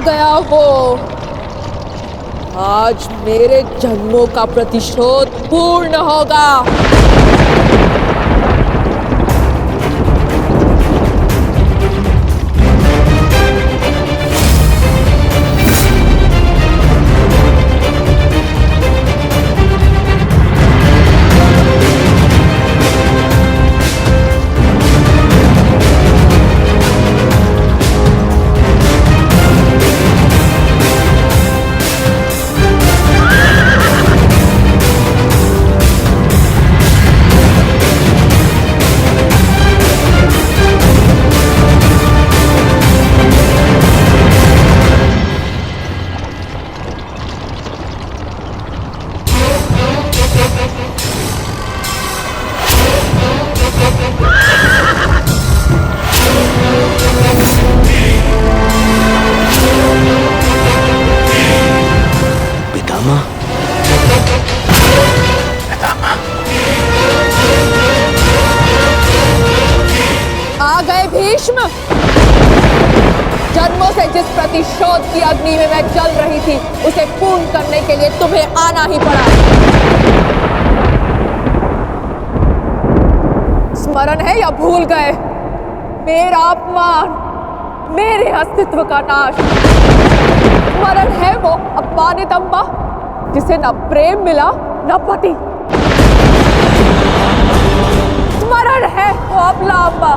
गया वो, आज मेरे जन्मों का प्रतिशोध पूर्ण होगा। भीष्म, जन्मों से जिस प्रतिशोध की अग्नि में मैं जल रही थी उसे पूर्ण करने के लिए तुम्हें आना ही पड़ा। स्मरण है या भूल गए? मेरा अपमान, मेरे अस्तित्व का नाश। स्मरण है वो अपमानित अम्बा जिसे न प्रेम मिला न पति। स्मरण है वो अबला अम्बा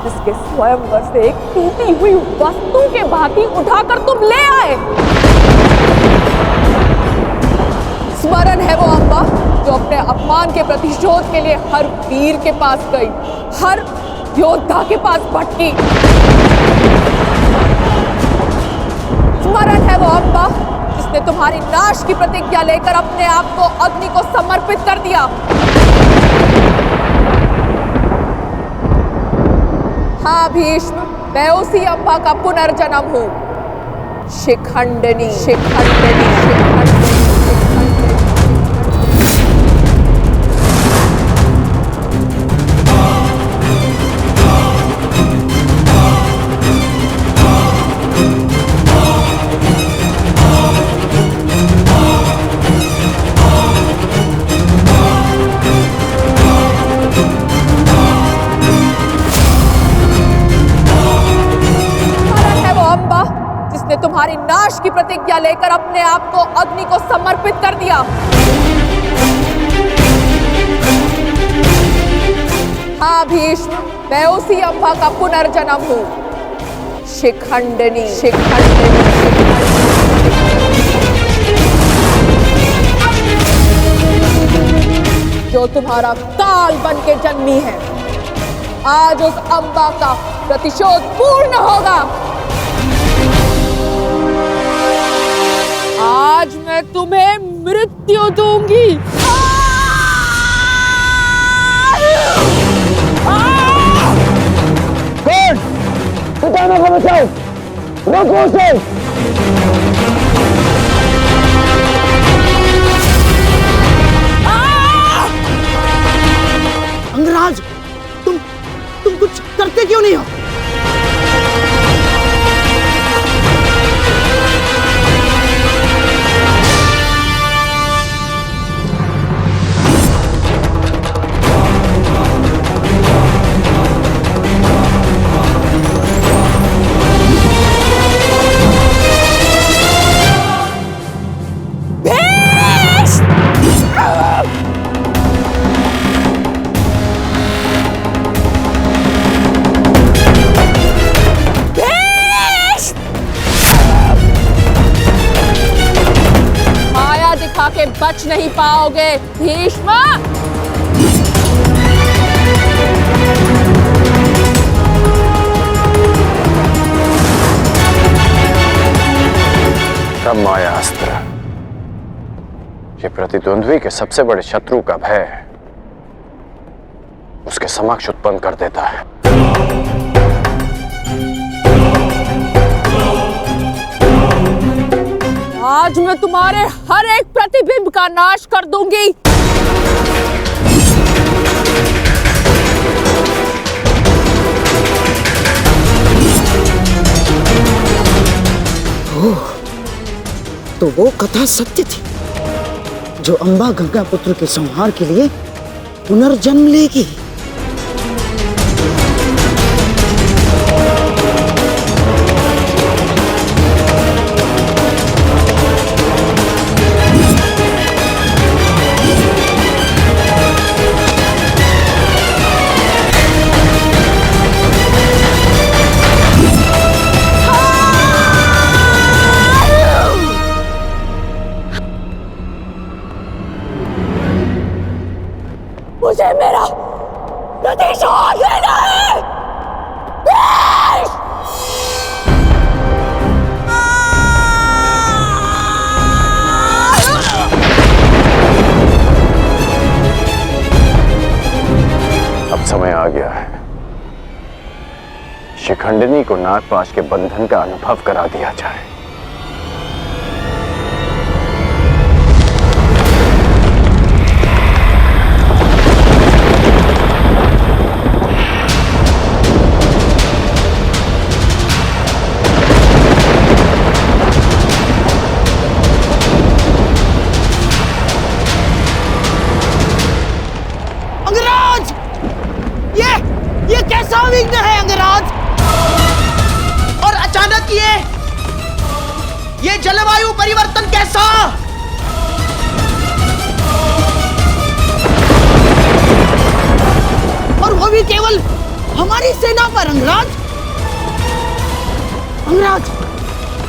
जिसके स्वयंवर से एक टूटी हुई वस्तु के भांति उठाकर तुम ले आए। स्मरण है वो अम्बा जो अपने अपमान के प्रतिशोध के लिए हर वीर के पास गई, हर योद्धा के पास भटकी। स्मरण है वो अम्बा जिसने तुम्हारी नाश की प्रतिज्ञा लेकर अपने आप को अग्नि को समर्पित कर दिया। हाँ भीष्म, मैं उसी अम्बा का पुनर्जन्म हूं। शिखंडिनी, शिखंडिनी, शिखंडिनी। तुम्हारी नाश की प्रतिज्ञा लेकर अपने आप को अग्नि को समर्पित कर दिया। हाँ भीष्म, मैं उसी अम्बा का पुनर्जन्म हूं। शिखंडिनी, शिखंडिनी, शिखंडिनी। जो तुम्हारा काल बन के जन्मी है, आज उस अम्बा का प्रतिशोध पूर्ण होगा। आज मैं तुम्हें मृत्यु दूंगी। कौन? पितामह को बचाओ, रोको उसे। अंगराज, तुम कुछ करते क्यों नहीं हो? के बच नहीं पाओगे भीष्म। सब माया अस्त्र ये प्रतिद्वंद्वी के सबसे बड़े शत्रु का भय उसके समक्ष उत्पन्न कर देता है। आज मैं तुम्हारे हर एक प्रतिबिंब का नाश कर दूंगी। ओह, तो वो कथा सत्य थी जो अम्बा गंगा पुत्र के संहार के लिए पुनर्जन्म लेगी। मुझे मेरा प्रतिशोध लेना है। अब समय आ गया है, शिखंडिनी को नागपाश के बंधन का अनुभव करा दिया जाए। जलवायु परिवर्तन कैसा? और वो भी केवल हमारी सेना पर। अंगराज, अंगराज,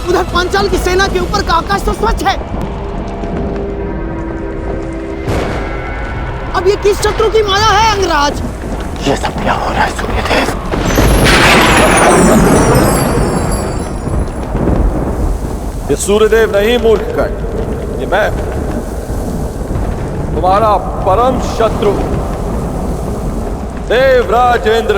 उधर पांचाल की सेना के ऊपर का आकाश तो स्वच्छ है। अब ये किस शत्रु की माया है अंगराज? ये सब क्या हो रहा है सूर्यदेव? ये सूर्यदेव नहीं मूर्खगण, ये मैं, तुम्हारा परम शत्रु देवराजेंद्र।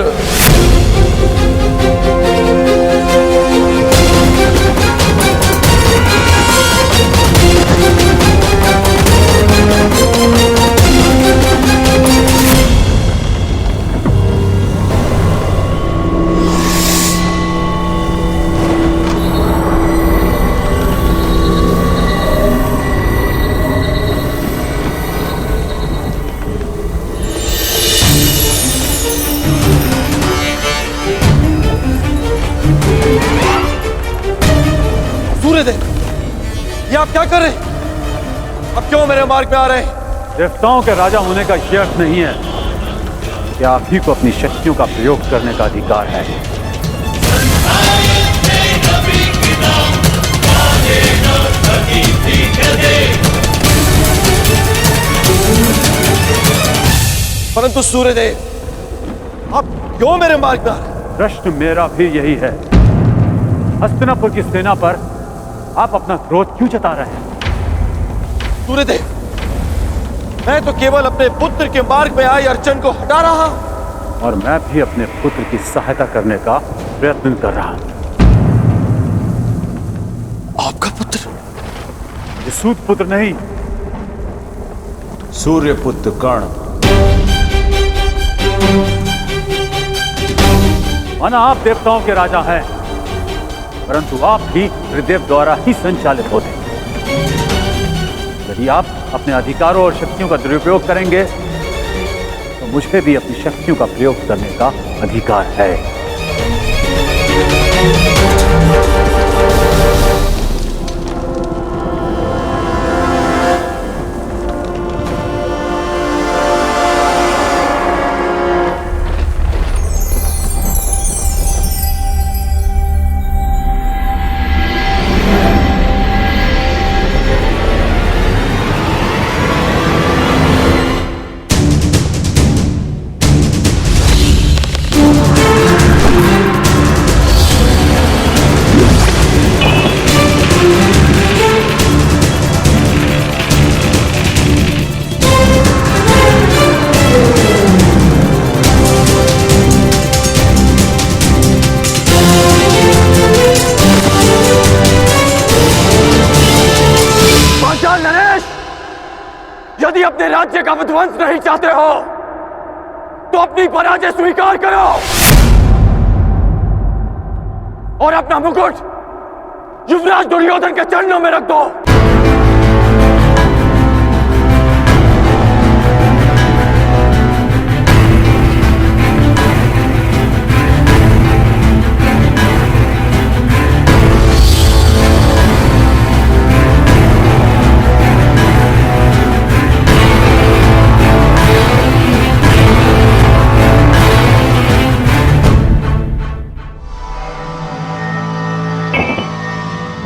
सूर्यदेव, ये आप क्या कर रहे हैं? अब क्यों मेरे मार्ग में आ रहे हैं? देवताओं के राजा होने का ये अर्थ नहीं है कि आप ही को अपनी शक्तियों का प्रयोग करने का अधिकार है। परंतु सूर्यदेव, आप क्यों मेरे मार्ग में आ रहे हैं? प्रश्न मेरा भी यही है। हस्तिनापुर की सेना पर आप अपना क्रोध क्यों जता रहे हैं? सूर्यदेव, मैं तो केवल अपने पुत्र के मार्ग में आई अड़चन को हटा रहा, और मैं भी अपने पुत्र की सहायता करने का प्रयत्न कर रहा हूं। आपका पुत्र? ये सूत पुत्र नहीं, सूर्य पुत्र कर्ण। माना आप देवताओं के राजा हैं, परंतु आप भी त्रिदेव द्वारा ही संचालित होते हैं। यदि आप अपने अधिकारों और शक्तियों का दुरुपयोग करेंगे तो मुझे भी अपनी शक्तियों का प्रयोग करने का अधिकार है। यदि अपने राज्य का विध्वंस नहीं चाहते हो तो अपनी पराजय स्वीकार करो और अपना मुकुट युवराज दुर्योधन के चरणों में रख दो।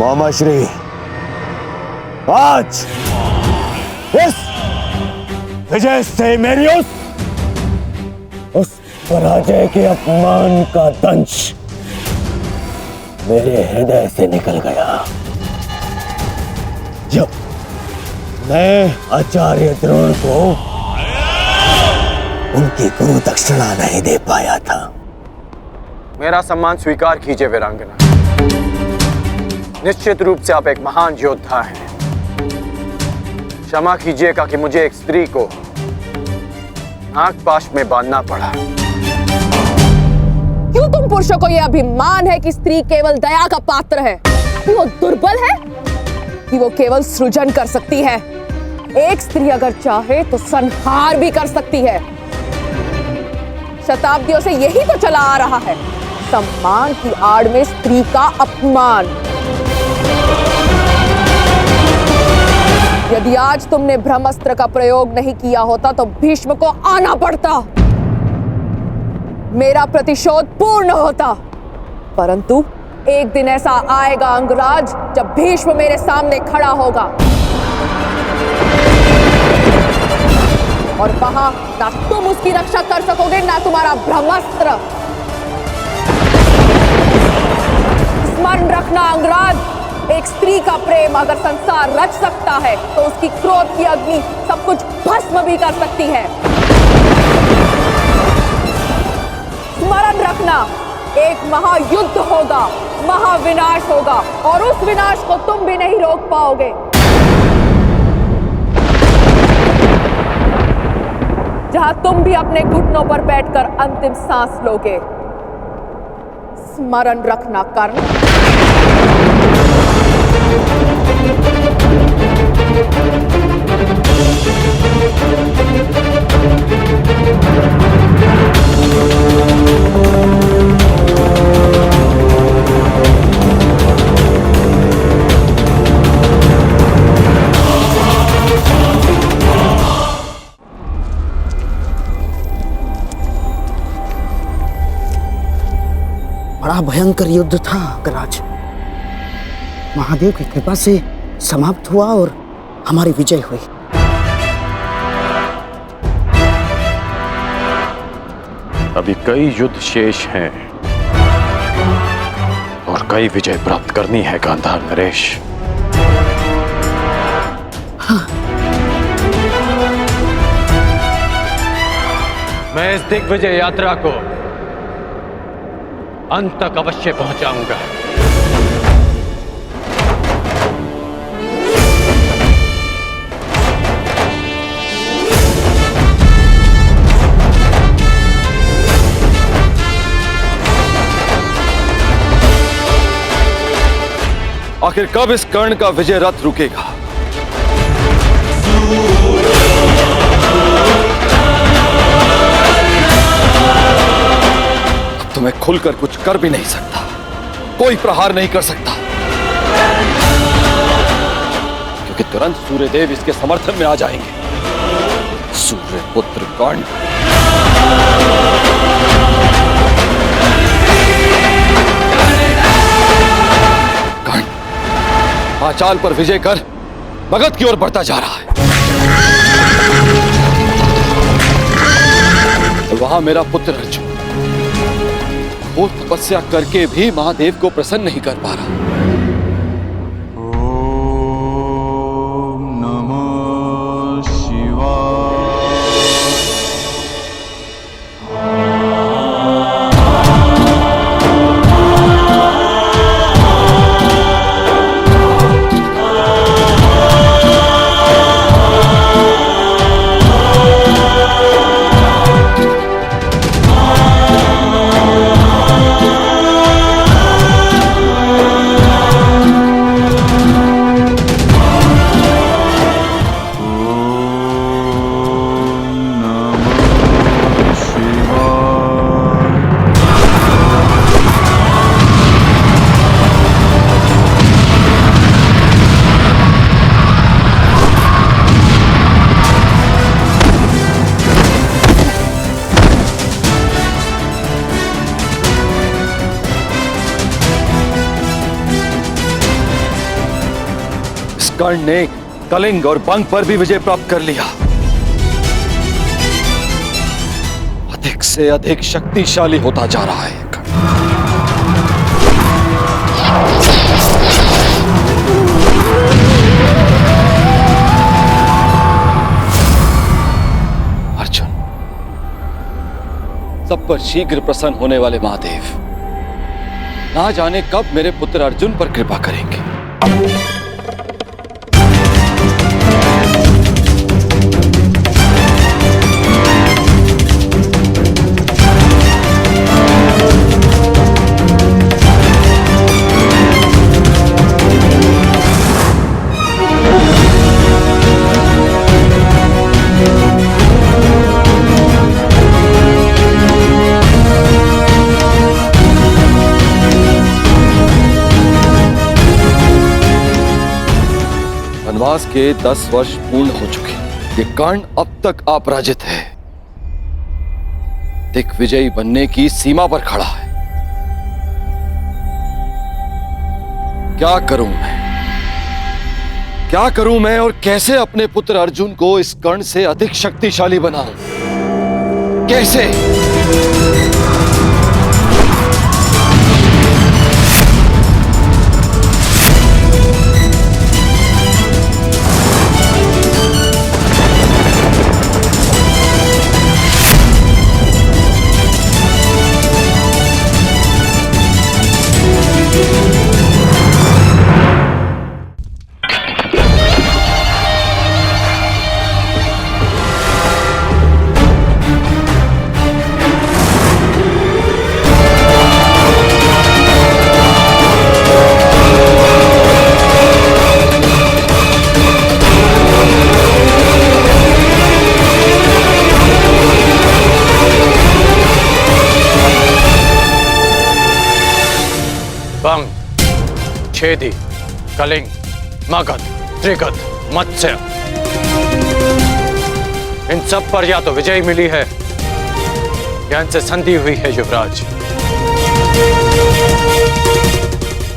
मामाश्री, आज इस विजय से मेरी उस पराजय के अपमान का दंश मेरे हृदय से निकल गया जब मैं आचार्य द्रोण को उनकी गुरु दक्षिणा नहीं दे पाया था। मेरा सम्मान स्वीकार कीजिए वीरांगना। निश्चित रूप से आप एक महान योद्धा हैं। क्षमा कीजिएगा कि मुझे एक स्त्री को नागपाश में बांधना पड़ा। क्यों तुम पुरुषों को यह अभिमान है कि स्त्री केवल दया का पात्र है? कि वो दुर्बल है? कि वो केवल सृजन कर सकती है? एक स्त्री अगर चाहे तो संहार भी कर सकती है। शताब्दियों से यही तो चला आ रहा है, सम्मान की आड़ में स्त्री का अपमान। यदि आज तुमने ब्रह्मास्त्र का प्रयोग नहीं किया होता तो भीष्म को आना पड़ता, मेरा प्रतिशोध पूर्ण होता। परंतु एक दिन ऐसा आएगा अंगराज जब भीष्म मेरे सामने खड़ा होगा और वहां ना तुम उसकी रक्षा कर सकोगे ना तुम्हारा ब्रह्मास्त्र। स्मरण रखना अंगराज, एक स्त्री का प्रेम अगर संसार रच सकता है तो उसकी क्रोध की अग्नि सब कुछ भस्म भी कर सकती है। स्मरण रखना, एक महायुद्ध होगा, महाविनाश होगा और उस विनाश को तुम भी नहीं रोक पाओगे। जहां तुम भी अपने घुटनों पर बैठकर अंतिम सांस लोगे। स्मरण रखना कर्ण। बड़ा भयंकर युद्ध था अंगराज। महादेव की कृपा से समाप्त हुआ और हमारी विजय हुई। अभी कई युद्ध शेष हैं और कई विजय प्राप्त करनी है गांधार नरेश। हाँ। मैं इस दिग्विजय यात्रा को अंत तक अवश्य पहुंचाऊंगा। आखिर कब इस कर्ण का विजय रथ रुकेगा? तो मैं खुलकर कुछ कर भी नहीं सकता, कोई प्रहार नहीं कर सकता, क्योंकि तुरंत सूर्यदेव इसके समर्थन में आ जाएंगे। सूर्य पुत्र कर्ण, कर्ण पांचाल पर विजय कर मगध की ओर बढ़ता जा रहा है। और वहां मेरा पुत्र अर्जुन वो तपस्या करके भी महादेव को प्रसन्न नहीं कर पा रहा। ओम नमः शिवाय। कर्ण ने कलिंग और बंग पर भी विजय प्राप्त कर लिया। अधिक से अधिक शक्तिशाली होता जा रहा है। अर्जुन, सब पर शीघ्र प्रसन्न होने वाले महादेव ना जाने कब मेरे पुत्र अर्जुन पर कृपा करेंगे। वनवास के 10 वर्ष पूर्ण हो चुके। ये कर्ण अब तक अपराजित है, दिग्विजयी बनने की सीमा पर खड़ा है। क्या करूं मैं और कैसे अपने पुत्र अर्जुन को इस कर्ण से अधिक शक्तिशाली बनाऊं? कैसे? छेदी, कलिंग, मगध, त्रिगध, मत्स्य, इन सब पर या तो विजय मिली है या इनसे संधि हुई है। युवराज,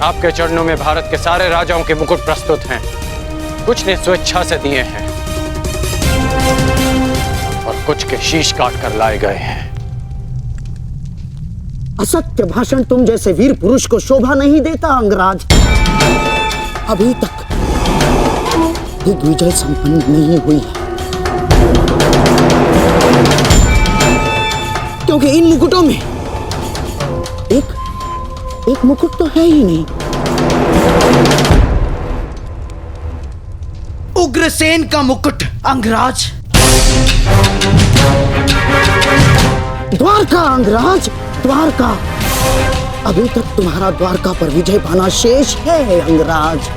आपके चरणों में भारत के सारे राजाओं के मुकुट प्रस्तुत हैं। कुछ ने स्वेच्छा से दिए हैं और कुछ के शीश काट कर लाए गए हैं। असत्य भाषण तुम जैसे वीर पुरुष को शोभा नहीं देता अंगराज। अभी तक दिग्विजय संपन्न नहीं हुई है, क्योंकि इन मुकुटों में एक मुकुट तो है ही नहीं। उग्रसेन का मुकुट अंगराज। द्वारका अंगराज, द्वारका। अभी तक तुम्हारा द्वारका पर विजय पाना शेष है अंगराज,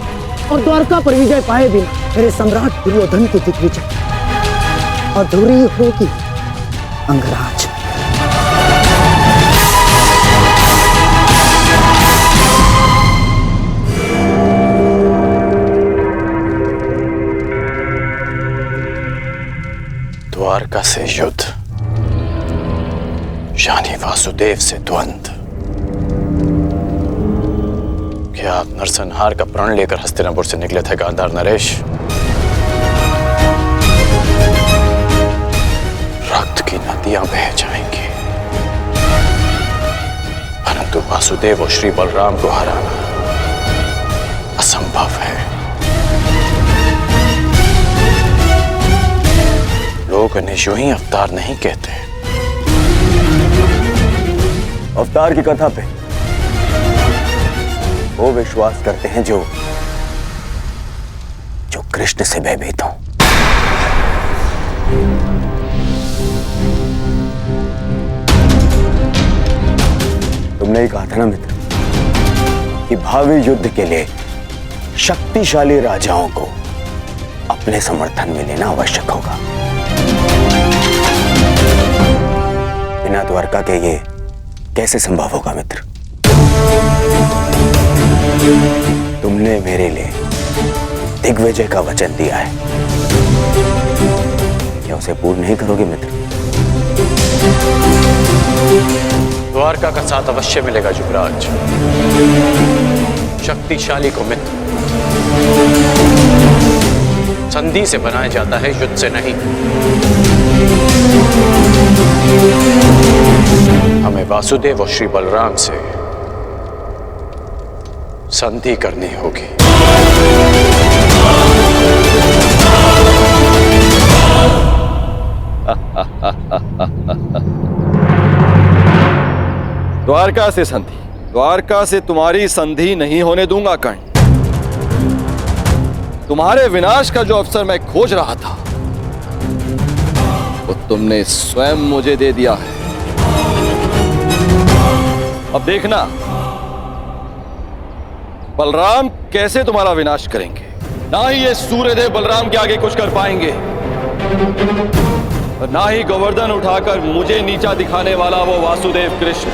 और द्वारका पर विजय पाए बिना मेरे सम्राट दुर्योधन की दिग्विजय अधूरी होगी अंगराज। द्वारका से युद्ध यानी वासुदेव से द्वंद्व। क्या आप नरसंहार का प्रण लेकर हस्तिनापुर से निकले थे गांधार नरेश? रक्त की नदियां बह जाएंगी, परंतु वासुदेव और श्री बलराम को हराना असंभव है। लोग इन्हें यूं ही अवतार नहीं कहते। अवतार की कथा पे वो विश्वास करते हैं जो कृष्ण से भयभीत हो। तुमने ही कहा था ना मित्र कि भावी युद्ध के लिए शक्तिशाली राजाओं को अपने समर्थन में लेना आवश्यक होगा। बिना द्वारका के ये कैसे संभव होगा मित्र? तुमने मेरे लिए दिग्विजय का वचन दिया है, क्या उसे पूर्ण नहीं करोगे मित्र? द्वारका का साथ अवश्य मिलेगा युवराज। शक्तिशाली को मित्र संधि से बनाया जाता है, युद्ध से नहीं। हमें वासुदेव और श्री बलराम से संधि करनी होगी। द्वारका से संधि? द्वारका से तुम्हारी संधि नहीं होने दूंगा कर्ण। तुम्हारे विनाश का जो अवसर मैं खोज रहा था वो तुमने स्वयं मुझे दे दिया है। अब देखना बलराम कैसे तुम्हारा विनाश करेंगे। ना ही ये सूर्यदेव बलराम के आगे कुछ कर पाएंगे और ना ही गोवर्धन उठाकर मुझे नीचा दिखाने वाला वो वासुदेव कृष्ण